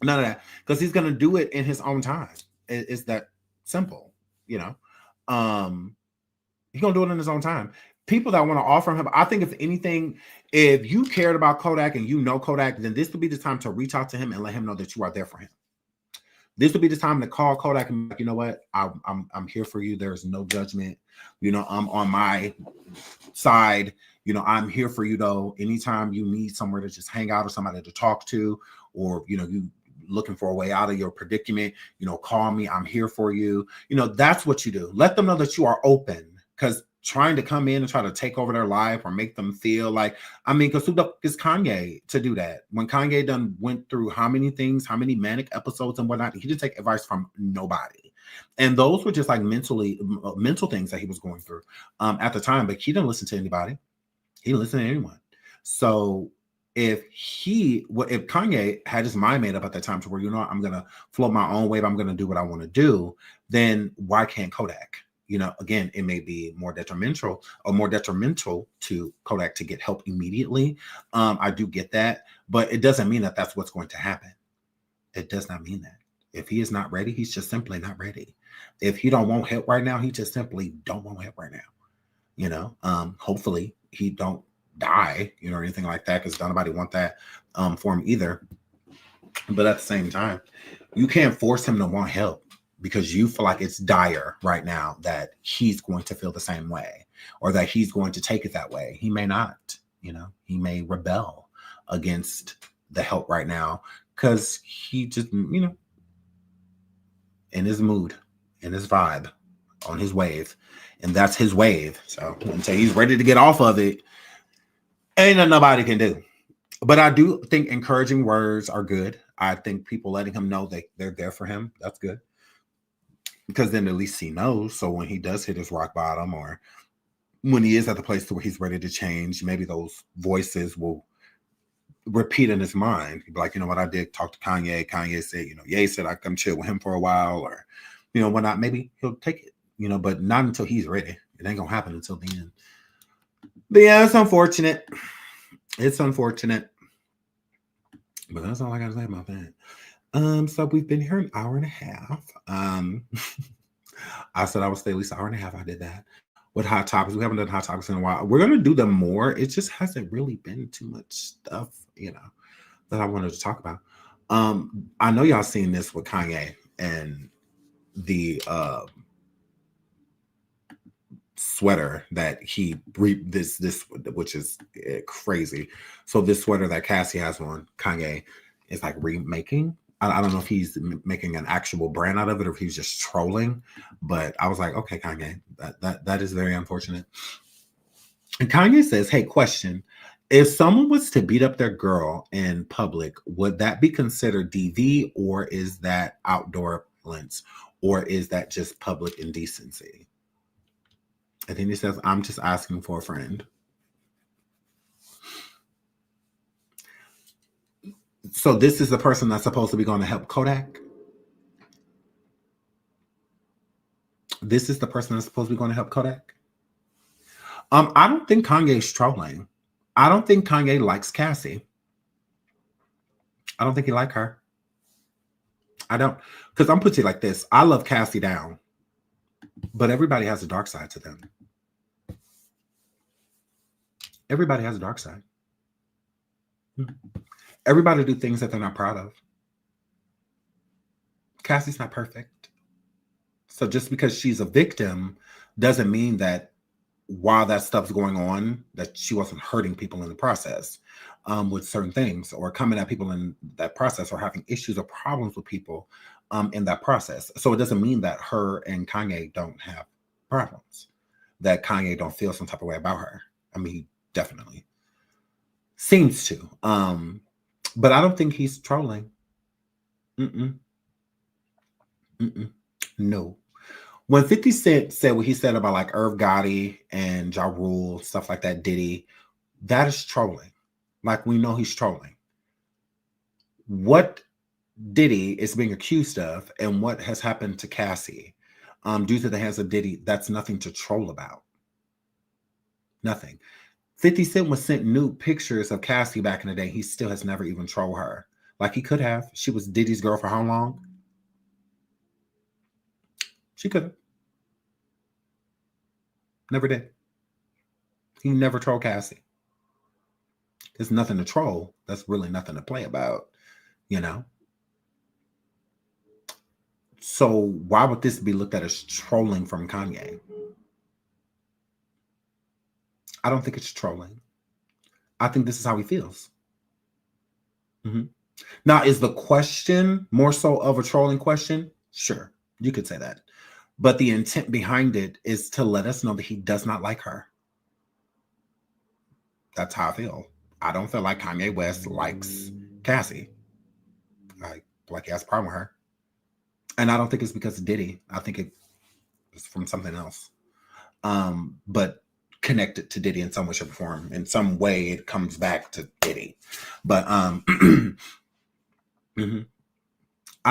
None of that, because he's gonna do it in his own time. It's that simple, you know. He's gonna do it in his own time. People that want to offer him, I think if anything, if you cared about Kodak and you know Kodak, then this would be the time to reach out to him and let him know that you are there for him. This would be the time to call Kodak and be like, you know what, I'm here for you. There's no judgment. You know, I'm on my side. You know, I'm here for you though. Anytime you need somewhere to just hang out or somebody to talk to, or, you know, you looking for a way out of your predicament, you know, call me. I'm here for you. You know, that's what you do. Let them know that you are open, because trying to come in and try to take over their life or make them feel like, I mean, because who the fuck is Kanye to do that? When Kanye done went through how many things, how many manic episodes and whatnot, he didn't take advice from nobody. And those were just like mental things that he was going through at the time, but he didn't listen to anybody. He didn't listen to anyone. So if Kanye had his mind made up at that time to where, you know, I'm going to float my own wave, I'm going to do what I want to do, then why can't Kodak? You know, again, it may be more detrimental to Kodak to get help immediately. I do get that, but it doesn't mean that that's what's going to happen. It does not mean that. If he is not ready, he's just simply not ready. If he don't want help right now, he just simply don't want help right now. You know, hopefully he don't die, you know, or anything like that, because nobody want that for him either. But at the same time, you can't force him to want help because you feel like it's dire right now that he's going to feel the same way or that he's going to take it that way. He may not, you know, he may rebel against the help right now because he just, you know, in his mood, in his vibe, on his wave. And that's his wave. So until he's ready to get off of it, ain't nothing nobody can do. But I do think encouraging words are good. I think people letting him know that they're there for him, that's good. Because then at least he knows. So when he does hit his rock bottom or when he is at the place where he's ready to change, maybe those voices will repeat in his mind. He'd be like, you know what, I did talk to Kanye. Kanye said, you know, Ye said I come chill with him for a while or, you know, when not, maybe he'll take it, you know, but not until he's ready. It ain't going to happen until the end. But yeah, it's unfortunate. It's unfortunate. But that's all I got to say about that. So we've been here an hour and a half. I said I would stay at least an hour and a half. I did that. With hot topics, we haven't done hot topics in a while. We're going to do them more. It just hasn't really been too much stuff, you know, that I wanted to talk about. I know y'all seen this with Kanye and the sweater that he this which is crazy. So this sweater that Cassie has on, Kanye is like remaking. I don't know if he's making an actual brand out of it or if he's just trolling, but I was like, okay, Kanye, that is very unfortunate. And Kanye says, hey, question, if someone was to beat up their girl in public, would that be considered DV or is that outdoor violence or is that just public indecency? And then he says, I'm just asking for a friend. So this is the person that's supposed to be going to help Kodak? This is the person that's supposed to be going to help Kodak? I don't think Kanye's trolling. I don't think Kanye likes Cassie. I don't think he likes her. I don't. Because I'm putting it like this. I love Cassie down. But everybody has a dark side to them. Everybody has a dark side. Everybody do things that they're not proud of. Cassie's not perfect. So just because she's a victim doesn't mean that while that stuff's going on, that she wasn't hurting people in the process with certain things or coming at people in that process or having issues or problems with people in that process. So it doesn't mean that her and Kanye don't have problems, that Kanye don't feel some type of way about her. I mean, he definitely seems to. But I don't think he's trolling. No. When 50 Cent said what he said about like Irv Gotti and Ja Rule, stuff like that, Diddy, that is trolling. Like we know he's trolling. What Diddy is being accused of and what has happened to Cassie due to the hands of Diddy, that's nothing to troll about. Nothing. 50 Cent was sent nude pictures of Cassie back in the day. He still has never even trolled her. Like he could have. She was Diddy's girl for how long? She could have. Never did. He never trolled Cassie. There's nothing to troll. That's really nothing to play about, you know? So why would this be looked at as trolling from Kanye? I don't think it's trolling. I think this is how he feels. Now, is the question more so of a trolling question? Sure, you could say that. But the intent behind it is to let us know that he does not like her. That's how I feel. I don't feel like Kanye West likes Cassie. Like he has a problem with her. And I don't think it's because of Diddy. I think it's from something else. But connected to Diddy in some way, shape, or form. In some way, it comes back to Diddy. But I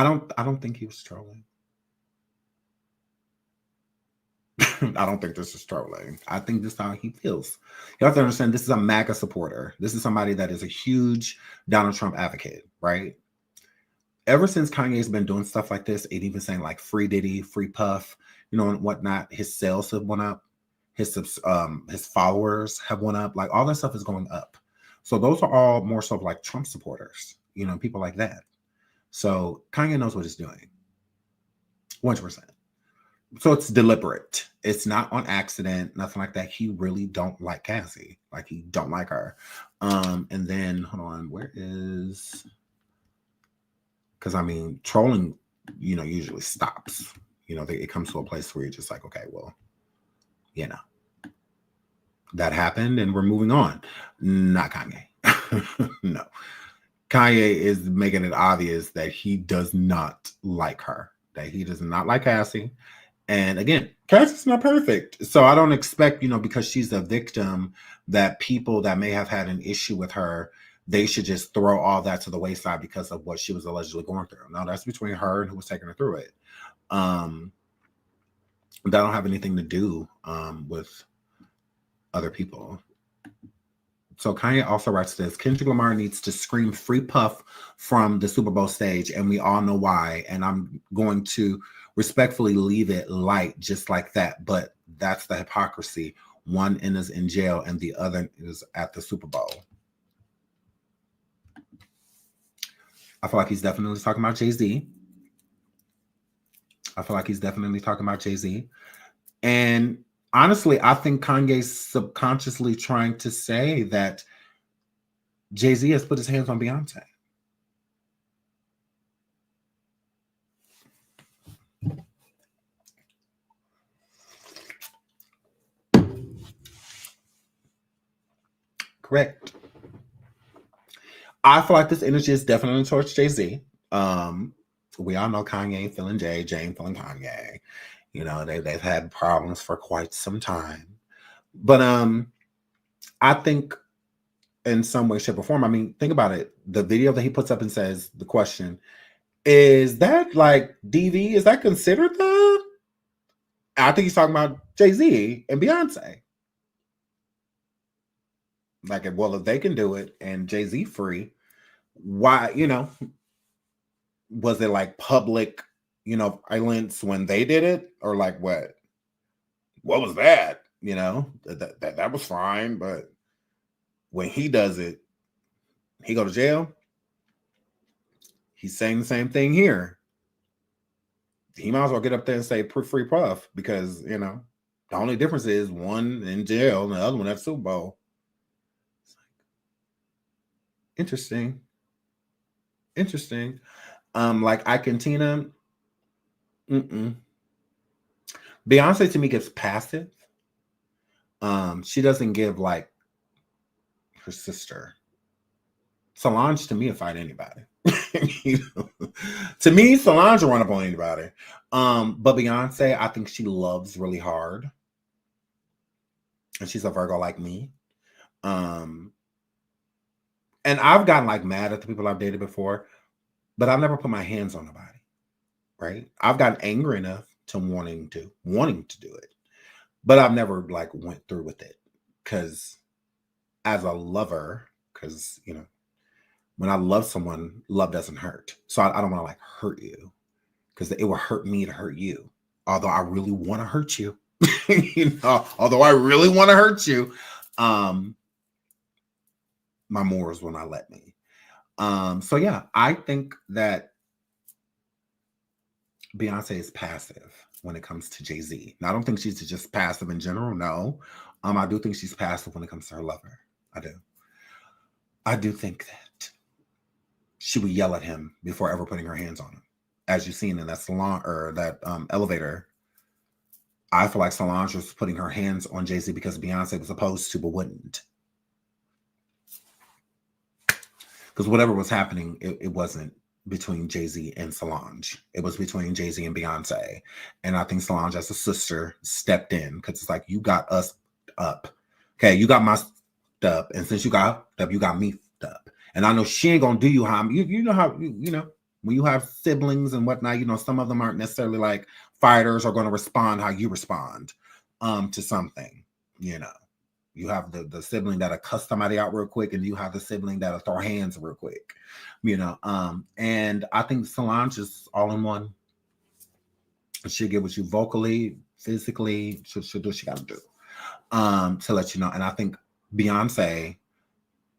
don't think he was trolling. I don't think this is trolling. I think this is how he feels. You have to understand this is a MAGA supporter. This is somebody that is a huge Donald Trump advocate, right? Ever since Kanye's been doing stuff like this, and even saying like free Diddy, free Puff, you know, and whatnot, his sales have went up, his followers have went up, like all that stuff is going up. So those are all more so like Trump supporters, you know, people like that. So Kanye knows what he's doing, 100%. So it's deliberate. It's not on accident, nothing like that. He really don't like Cassie, like he don't like her. And then hold on, where is? Because I mean, trolling, you know, usually stops. You know, it comes to a place where you're just like, okay, well, you know, that happened and we're moving on. Not Kanye. No. Kanye is making it obvious that he does not like her, that he does not like Cassie. And again, Cassie's not perfect. So I don't expect, you know, because she's a victim, that people that may have had an issue with her, they should just throw all that to the wayside because of what she was allegedly going through. No, that's between her and who was taking her through it. That don't have anything to do with other people. So Kanye also writes this: Kendrick Lamar needs to scream free Puff from the Super Bowl stage, and we all know why. And I'm going to respectfully leave it light just like that. But that's the hypocrisy. One is in jail and the other is at the Super Bowl. I feel like he's definitely talking about Jay-Z. And honestly, I think Kanye's subconsciously trying to say that Jay-Z has put his hands on Beyonce. Correct. I feel like this energy is definitely towards Jay-Z. We all know Kanye feeling Jay, Jay feeling Kanye. You know, they've had problems for quite some time. But I think in some way, shape, or form, I mean, think about it. The video that he puts up and says, the question, is that like DV? Is that considered that? I think he's talking about Jay-Z and Beyonce. Like, well, if they can do it and Jay-Z free, why, you know, was it like public, you know, violence when they did it? Or like what was that? You know, that was fine. But when he does it, he go to jail. He's saying the same thing here. He might as well get up there and say free Puff, because, you know, the only difference is one in jail and the other one at Super Bowl. Interesting. Like Ike and Tina. Beyonce to me gives passive. She doesn't give like her sister. Solange to me will fight anybody. You know? To me, Solange will run up on anybody. But Beyonce, I think she loves really hard. And she's a Virgo like me. And I've gotten like mad at the people I've dated before, but I've never put my hands on nobody, right? I've gotten angry enough to wanting to do it, but I've never like went through with it, because as a lover, because, you know, when I love someone, love doesn't hurt. So I don't want to like hurt you, because it will hurt me to hurt you. Although I really want to hurt you, you know, my morals will not let me. So yeah, I think that Beyonce is passive when it comes to Jay-Z. Now, I don't think she's just passive in general. No. I do think she's passive when it comes to her lover. I do think that she would yell at him before ever putting her hands on him. As you've seen in that salon or that elevator, I feel like Solange was putting her hands on Jay-Z because Beyonce was supposed to, but wouldn't. Because whatever was happening, it wasn't between Jay-Z and Solange. It was between Jay-Z and Beyonce. And I think Solange, as a sister, stepped in, because it's like, you got us up. Okay, you got my stuff. And since you got up, you got me up. And I know she ain't going to do you how, you know how, you know, when you have siblings and whatnot, you know, some of them aren't necessarily like fighters are going to respond how you respond. to something, you know. You have the sibling that'll cuss somebody out real quick, and you have the sibling that'll throw hands real quick, you know. And I think Solange is all in one. She'll get with you vocally, physically. She'll do what she got to do to let you know. And I think Beyonce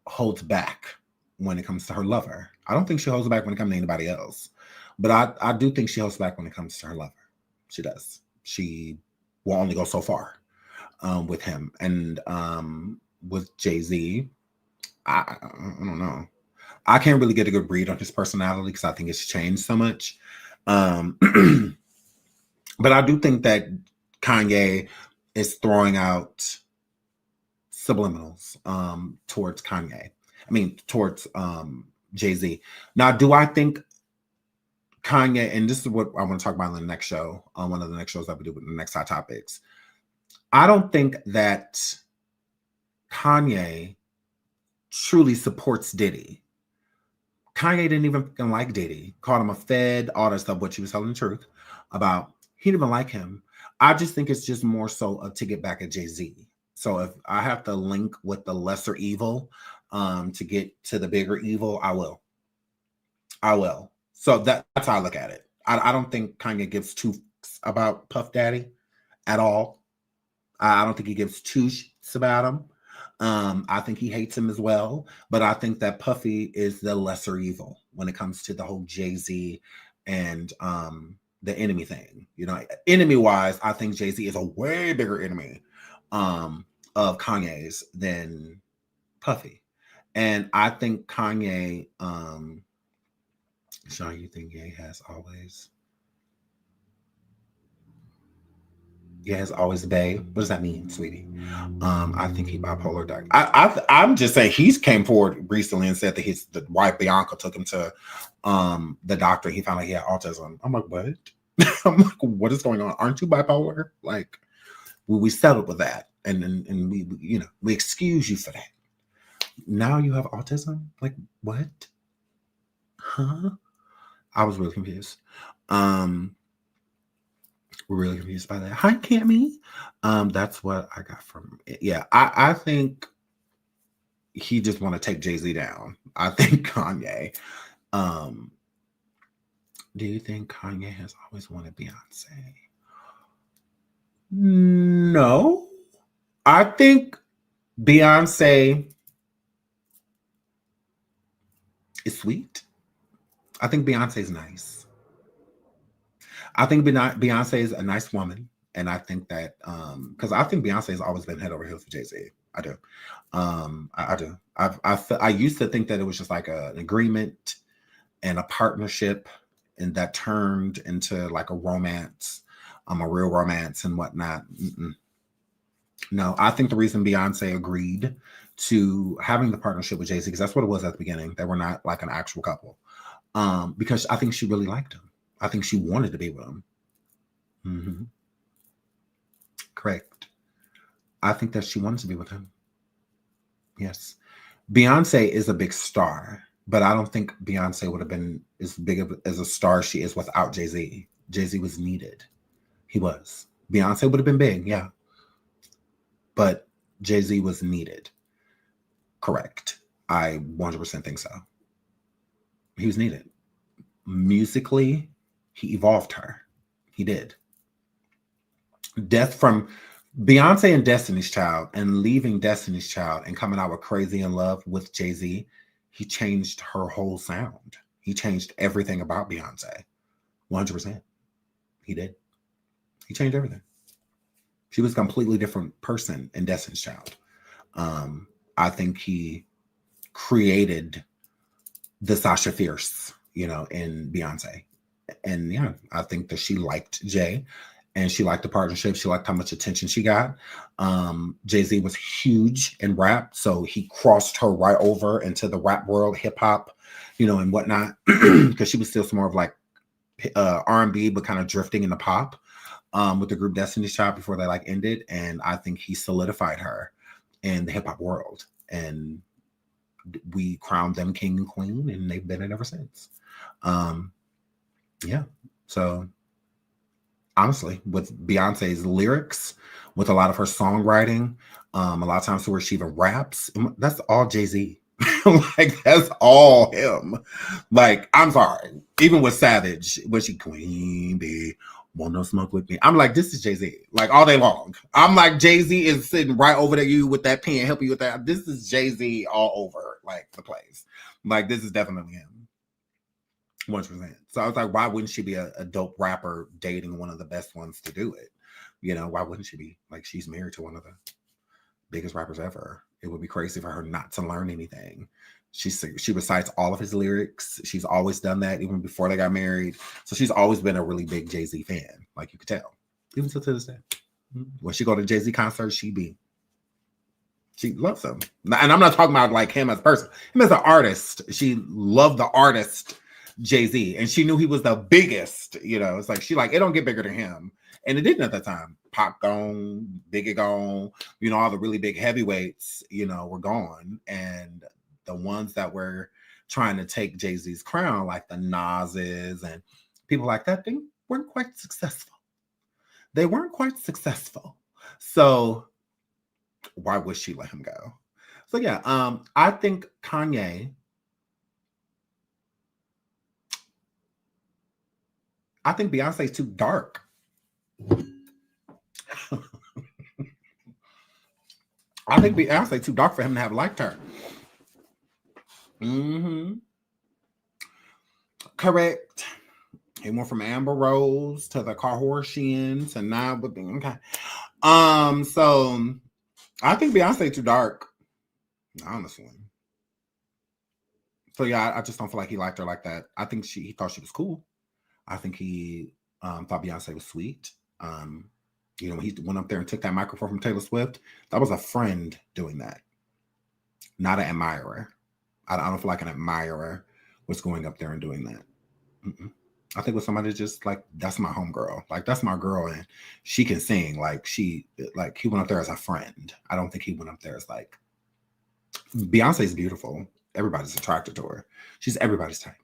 holds back when it comes to her lover. I don't think she holds back when it comes to anybody else, but I do think she holds back when it comes to her lover. She does. She will only go so far with him. And with Jay-Z, I don't know. I can't really get a good read on his personality because I think it's changed so much. But I do think that Kanye is throwing out subliminals towards Kanye. I mean, towards Jay-Z. Now, do I think Kanye, and this is what I want to talk about in the next show, on one of the next shows that we do with the next hot topics. I don't think that Kanye truly supports Diddy. Kanye didn't even like Diddy, called him a fed, all that stuff, but she was telling the truth about. He didn't even like him. I just think it's just more so to get back at Jay-Z. So if I have to link with the lesser evil to get to the bigger evil, I will. So that's how I look at it. I don't think Kanye gives two fucks about Puff Daddy at all. I don't think he gives two shits about him. I think he hates him as well. But I think that Puffy is the lesser evil when it comes to the whole Jay-Z and the enemy thing. You know, enemy-wise, I think Jay-Z is a way bigger enemy of Kanye's than Puffy. And I think Kanye, Sean, you think Ye has always bae? What does that mean, sweetie? I think he bipolar dark. I'm just saying he's came forward recently and said that the wife Bianca took him to the doctor. He found out he had autism. I'm like, what? I'm like, what is going on? Aren't you bipolar? Like, we settled with that, and we you know, we excuse you for that. Now you have autism? Like, what? Huh? I was really confused. Really confused by that. Hi, Cammy. That's what I got from it. Yeah, I think he just want to take Jay-Z down. I think Kanye. Do you think Kanye has always wanted Beyonce? No. I think Beyonce is sweet. I think Beyonce is nice. I think Beyonce is a nice woman. And I think that, because I think Beyonce has always been head over heels for Jay-Z. I do. I do. I used to think that it was just like an agreement and a partnership, and that turned into like a romance, a real romance and whatnot. No, I think the reason Beyonce agreed to having the partnership with Jay-Z, because that's what it was at the beginning. They were not like an actual couple. Because I think she really liked him. I think she wanted to be with him. Mm-hmm. Correct. I think that she wanted to be with him. Yes. Beyonce is a big star, but I don't think Beyonce would have been as big as a star she is without Jay-Z. Jay-Z was needed. He was. Beyonce would have been big, yeah. But Jay-Z was needed. Correct. I 100% think so. He was needed. Musically, he evolved her. He did. Death from Beyonce and Destiny's Child, and leaving Destiny's Child and coming out with Crazy in Love with Jay-Z, he changed her whole sound. He changed everything about Beyonce. 100%. He did. He changed everything. She was a completely different person in Destiny's Child. I think he created the Sasha Fierce, you know, in Beyonce. And yeah, I think that she liked Jay, and she liked the partnership. She liked how much attention she got. Jay-Z was huge in rap, so he crossed her right over into the rap world, hip hop, you know, and whatnot, because she was still more of like R&B, but kind of drifting into pop with the group Destiny's Child before they like ended. And I think he solidified her in the hip hop world, and we crowned them king and queen, and they've been it ever since. Yeah, so honestly, with Beyonce's lyrics, with a lot of her songwriting, a lot of times where she even raps. That's all Jay-Z. Like that's all him. Like I'm sorry, even with Savage, was she Queen Bee? Wanna smoke with me? I'm like, this is Jay-Z. Like all day long. I'm like, Jay-Z is sitting right over there, you with that pen, helping you with that. This is Jay-Z all over like the place. Like this is definitely him. 100%. So I was like, why wouldn't she be a dope rapper dating one of the best ones to do it? You know, why wouldn't she be? Like, she's married to one of the biggest rappers ever. It would be crazy for her not to learn anything. She recites all of his lyrics. She's always done that, even before they got married. So she's always been a really big Jay-Z fan, like you could tell, even to this day. When she go to Jay-Z concerts, she loves him. And I'm not talking about like him as a person, him as an artist. She loved the artist Jay-Z, and she knew he was the biggest. You know, it's like she like it don't get bigger than him, and it didn't at that time. Pop gone, Biggie gone, you know, all the really big heavyweights, you know, were gone, and the ones that were trying to take Jay-Z's crown, like the Nas's and people like that, they weren't quite successful. They weren't quite successful. So why would she let him go? So yeah, I think Kanye. I think Beyonce's too dark. I think Beyonce's too dark for him to have liked her. Correct. He went from Amber Rose to the Kardashians, and now with okay. So I think Beyonce too dark, honestly. So yeah, I just don't feel like he liked her like that. I think he thought she was cool. I think he thought Beyonce was sweet. You know, when he went up there and took that microphone from Taylor Swift, that was a friend doing that, not an admirer. I don't feel like an admirer was going up there and doing that. I think with somebody just like, that's my homegirl. Like, that's my girl, and she can sing. Like, he went up there as a friend. I don't think he went up there as like, Beyonce's beautiful. Everybody's attracted to her. She's everybody's type.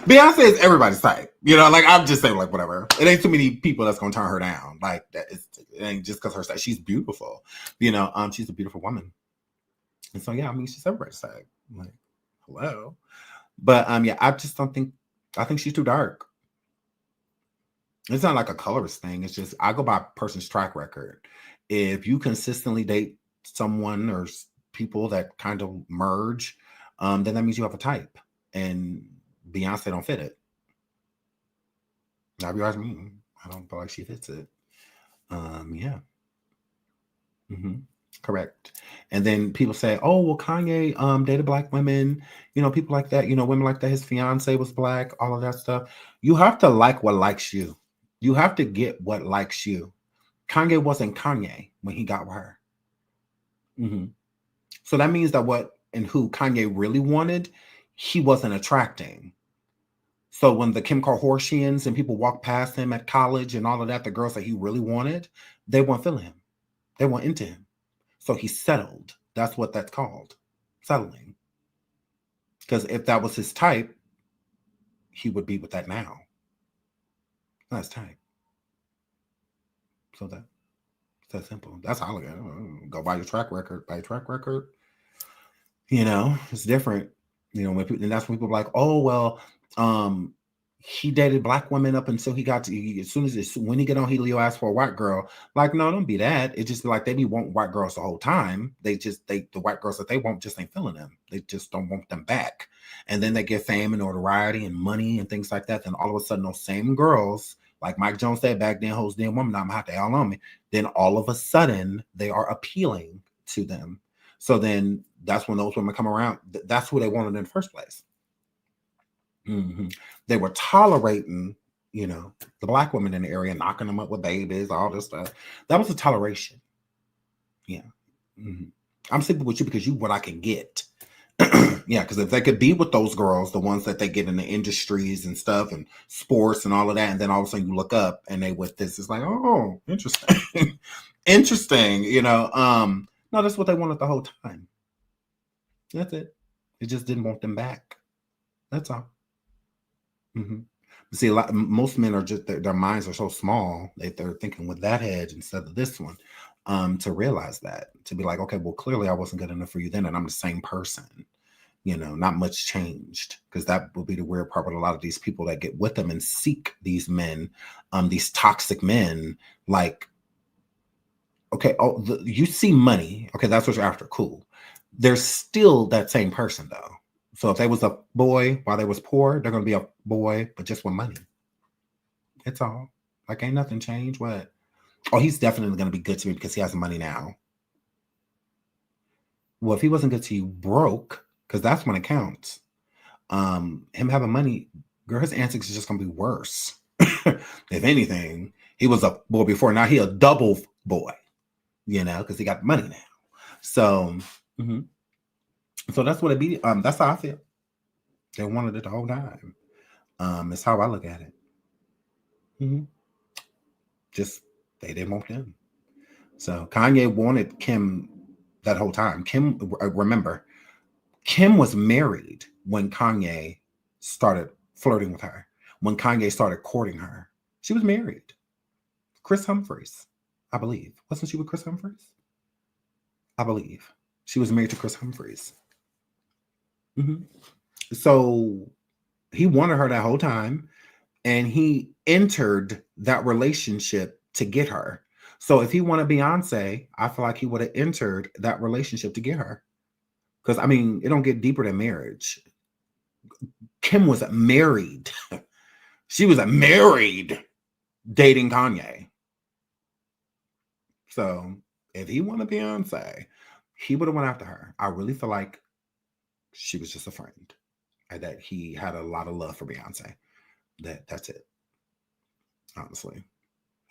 Beyonce is everybody's type, you know. Like I'm just saying, like whatever. It ain't too many people that's gonna turn her down. Like that. It ain't just because her style. She's beautiful, you know. She's a beautiful woman, and so yeah, I mean, she's everybody's type. Like hello, but yeah, I just don't think. I think she's too dark. It's not like a colorist thing. It's just I go by a person's track record. If you consistently date someone or people that kind of merge. Then that means you have a type, and Beyonce don't fit it. Now you ask me, I don't feel like she fits it. Yeah. Correct. And then people say, oh, well, Kanye dated black women, you know, people like that, you know, women like that. His fiance was black, all of that stuff. You have to like what likes you. You have to get what likes you. Kanye wasn't Kanye when he got with her. So that means that what and who Kanye really wanted, he wasn't attracting. So when the Kim Kardashians and people walked past him at college and all of that, the girls that he really wanted, they weren't feeling him. They weren't into him. So he settled. That's what that's called, settling. Because if that was his type, he would be with that now. That's type. So it's that simple. That's how I look at it. Go by your track record. By your track record. You know, it's different. You know, and that's when people are like, oh, well, he dated black women up until he got to, when he get on Helio asked for a white girl. Like, no, don't be that. It just be like, they be want white girls the whole time. The white girls that they want just ain't feeling them. They just don't want them back. And then they get fame and notoriety and money and things like that. Then all of a sudden, those same girls, like Mike Jones said back then, hoes damn woman, I'm hot to hell on me. Then all of a sudden, they are appealing to them. So then that's when those women come around. That's who they wanted in the first place. They were tolerating, you know, the black women in the area, knocking them up with babies, all this stuff. That was a toleration. Yeah. I'm sleeping with you because you what I can get. Yeah, because if they could be with those girls, the ones that they get in the industries and stuff and sports and all of that, and then all of a sudden you look up and they with this, it's like, oh, interesting. Interesting, you know. No, that's what they wanted the whole time. That's it. It just didn't want them back. That's all. See, most men are just their minds are so small that they're thinking with that head instead of this one. To realize that, to be like, okay, well, clearly I wasn't good enough for you then, and I'm the same person. Not much changed, because that will be the weird part with a lot of these people that get with them and seek these men, these toxic men. Like, okay, you see money, okay, that's what you're after, cool. There's still that same person though. So if they was a boy while they was poor, they're gonna be a boy, but just with money. It's all. Like, ain't nothing changed. What? Oh, he's definitely gonna be good to me because he has money now. Well, if he wasn't good to you broke, because that's when it counts. Him having money, girl, his antics is just gonna be worse. If anything, he was a boy before. Now he a double boy, because he got money now. So, so that's what it be. That's how I feel. They wanted it the whole time. It's how I look at it. Just they didn't want him. So Kanye wanted Kim that whole time. Kim, remember, Kim was married when Kanye started flirting with her. When Kanye started courting her, she was married. Chris Humphries, I believe. Wasn't she with Chris Humphries? I believe. She was married to Chris Humphries. So he wanted her that whole time, and he entered that relationship to get her. So if he wanted Beyonce, I feel like he would have entered that relationship to get her. Because, I mean, it don't get deeper than marriage. Kim was married. She was married dating Kanye. So if he wanted Beyonce, he would have went after her. I really feel like she was just a friend, and that he had a lot of love for Beyonce. That's it. Honestly,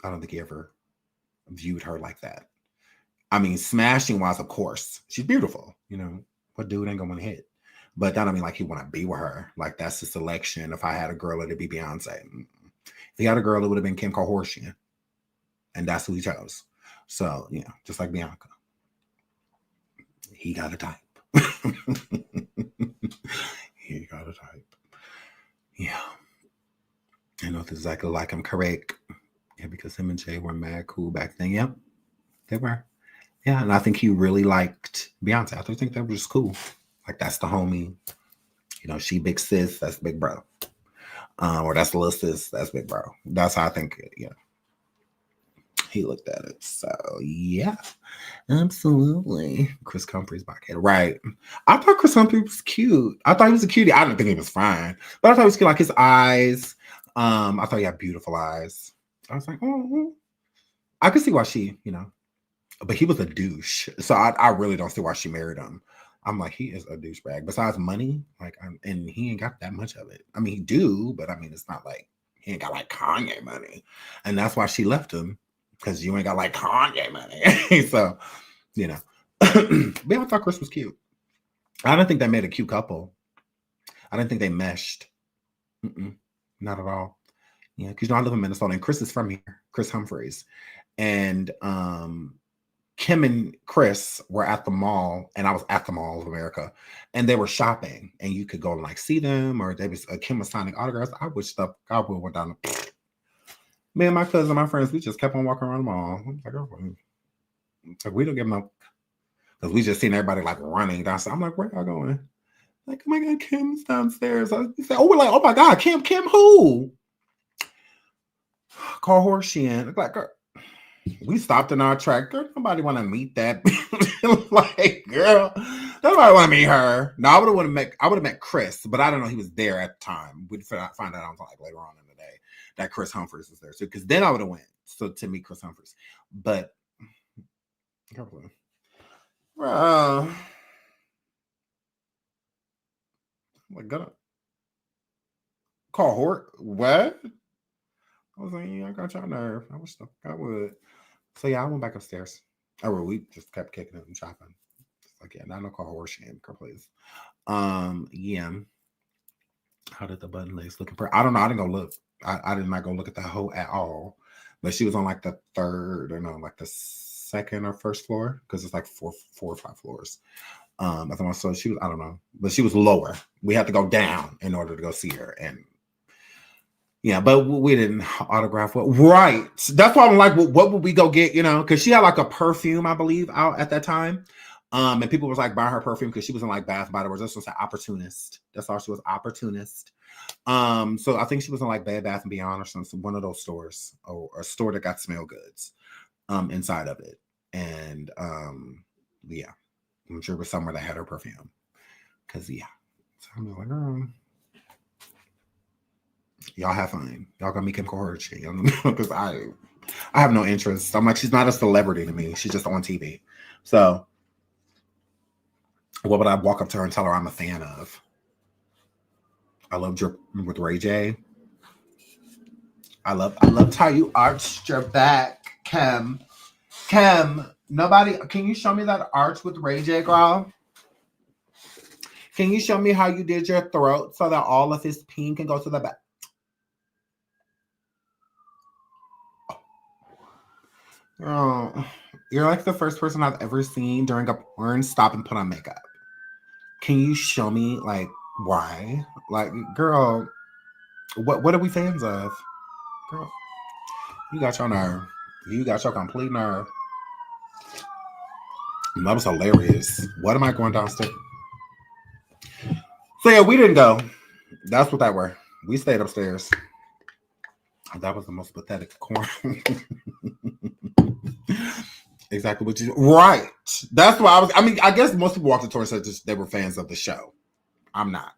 I don't think he ever viewed her like that. I mean, smashing wise, of course, she's beautiful. What dude ain't gonna hit? But that don't mean like he want to be with her. Like, that's the selection. If I had a girl, it'd be Beyonce. If he had a girl, it would have been Kim Kardashian, and that's who he chose. So just like Bianca, he got a type. He got a type. Yeah. I know it's exactly like I'm correct. Yeah, because him and Jay were mad cool back then. Yep, they were. Yeah, and I think he really liked Beyonce. I think that was cool. Like, that's the homie. She big sis, that's big bro. Or that's little sis, that's big bro. That's how I think, he looked at it. So, yeah, absolutely. Chris Humphries back here. Right. I thought Chris Humphries was cute. I thought he was a cutie. I didn't think he was fine. But I thought he was cute. Like, his eyes. I thought he had beautiful eyes. I was like, oh. I could see why she, but he was a douche. So I really don't see why she married him. I'm like, he is a douchebag. Besides money, and he ain't got that much of it. I mean, he do, but I mean, it's not like he ain't got like Kanye money. And that's why she left him, because you ain't got like Kanye money. So, but I thought Chris was cute. I don't think they made a cute couple. I didn't think they meshed. Not at all. Yeah, because I live in Minnesota, and Chris is from here, Chris Humphries. And Kim and Chris were at the mall, and I was at the Mall of America, and they were shopping, and you could go and see them, or they was Kim was signing autographs. I wish I would went down. Me and my cousin, my friends, we just kept on walking around the mall. I'm like, oh, we don't give them up, because we just seen everybody running downstairs. I'm like, where y'all going? Like, oh my God, Kim's downstairs. We said, we're like, oh my God, Kim who? Kardashian. Like, we stopped in our track. Girl, nobody want to meet that. Like, girl, nobody want to meet her. No, I would have met Chris, but I don't know he was there at the time. We'd find out later on in the day that Chris Humphries was there too, because then I would have went to meet Chris Humphries. But like, gonna call Hort? What? I was like, yeah, I got y'all nerve. I wish I would. So yeah, I went back upstairs. We just kept kicking it and chopping. Like, yeah, not no call Kardashian, please. Yeah. How did the button legs looking for? I don't know. I didn't go look. I did not go look at the hoe at all. But she was on the third, or no, the second or first floor, because it's 4 or 5 floors. I thought so. She was, I don't know, but she was lower. We had to go down in order to go see her, and Yeah, but we didn't autograph what. Right. That's why I'm like, what would we go get? You know, because she had like a perfume, I believe, out at that time. And people was like buying her perfume because she was in like Bath and Body Works. This was an opportunist. That's all she was, opportunist. So I think she was in like Bed Bath and Beyond or something, one of those stores, or a store that got smell goods inside of it. And yeah, I'm sure it was somewhere that had her perfume. Cause yeah. So I'm like, y'all have fun. Y'all gonna meet Kim Kardashian. Because I have no interest. I'm like, she's not a celebrity to me. She's just on TV. So what would I walk up to her and tell her I'm a fan of? I love Drip with Ray J. I love how you arched your back, Kim. Kim, nobody, can you show me that arch with Ray J, girl? Can you show me how you did your throat so that all of his peen can go to the back? Girl, you're like the first person I've ever seen during a porn stop and put on makeup. Can you show me, like, why? Like, girl, what are we fans of? Girl, you got your nerve. You got your complete nerve. That was hilarious. What am I going downstairs? So yeah, we didn't go. That's what that were. We stayed upstairs. That was the most pathetic corn. Exactly what you right. That's why I mean, I guess most people walked the tour and said just they were fans of the show. I'm not.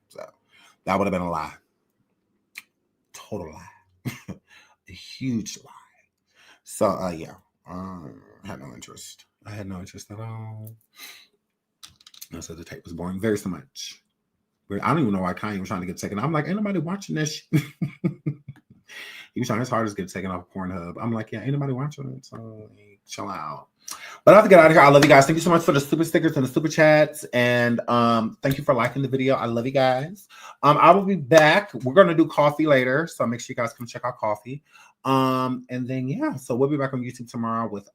So that would have been a lie. Total lie. A huge lie. So yeah. I had no interest. I had no interest at all. I said the tape was boring very so much. I don't even know why Kanye was trying to get taken. I'm like, ain't nobody watching this shit. He was trying his hardest to get taken off Pornhub. I'm like, yeah, ain't nobody watching it. So chill out. But I have to get out of here. I love you guys. Thank you so much for the super stickers and the super chats. And thank you for liking the video. I love you guys. I will be back. We're going to do coffee later. So make sure you guys come check out coffee. And then, yeah, so we'll be back on YouTube tomorrow with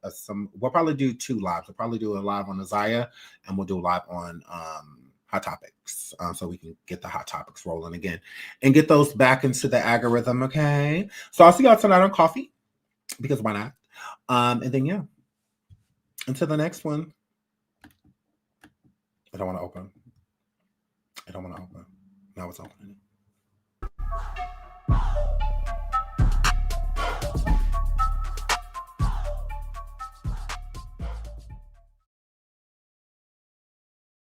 we'll probably do 2 lives. We'll probably do a live on Isaiah and we'll do a live on Hot Topics. So we can get the Hot Topics rolling again and get those back into the algorithm. Okay. So I'll see y'all tonight on coffee because why not? And then, yeah, until the next one. I don't want to open. I don't want to open. Now it's opening.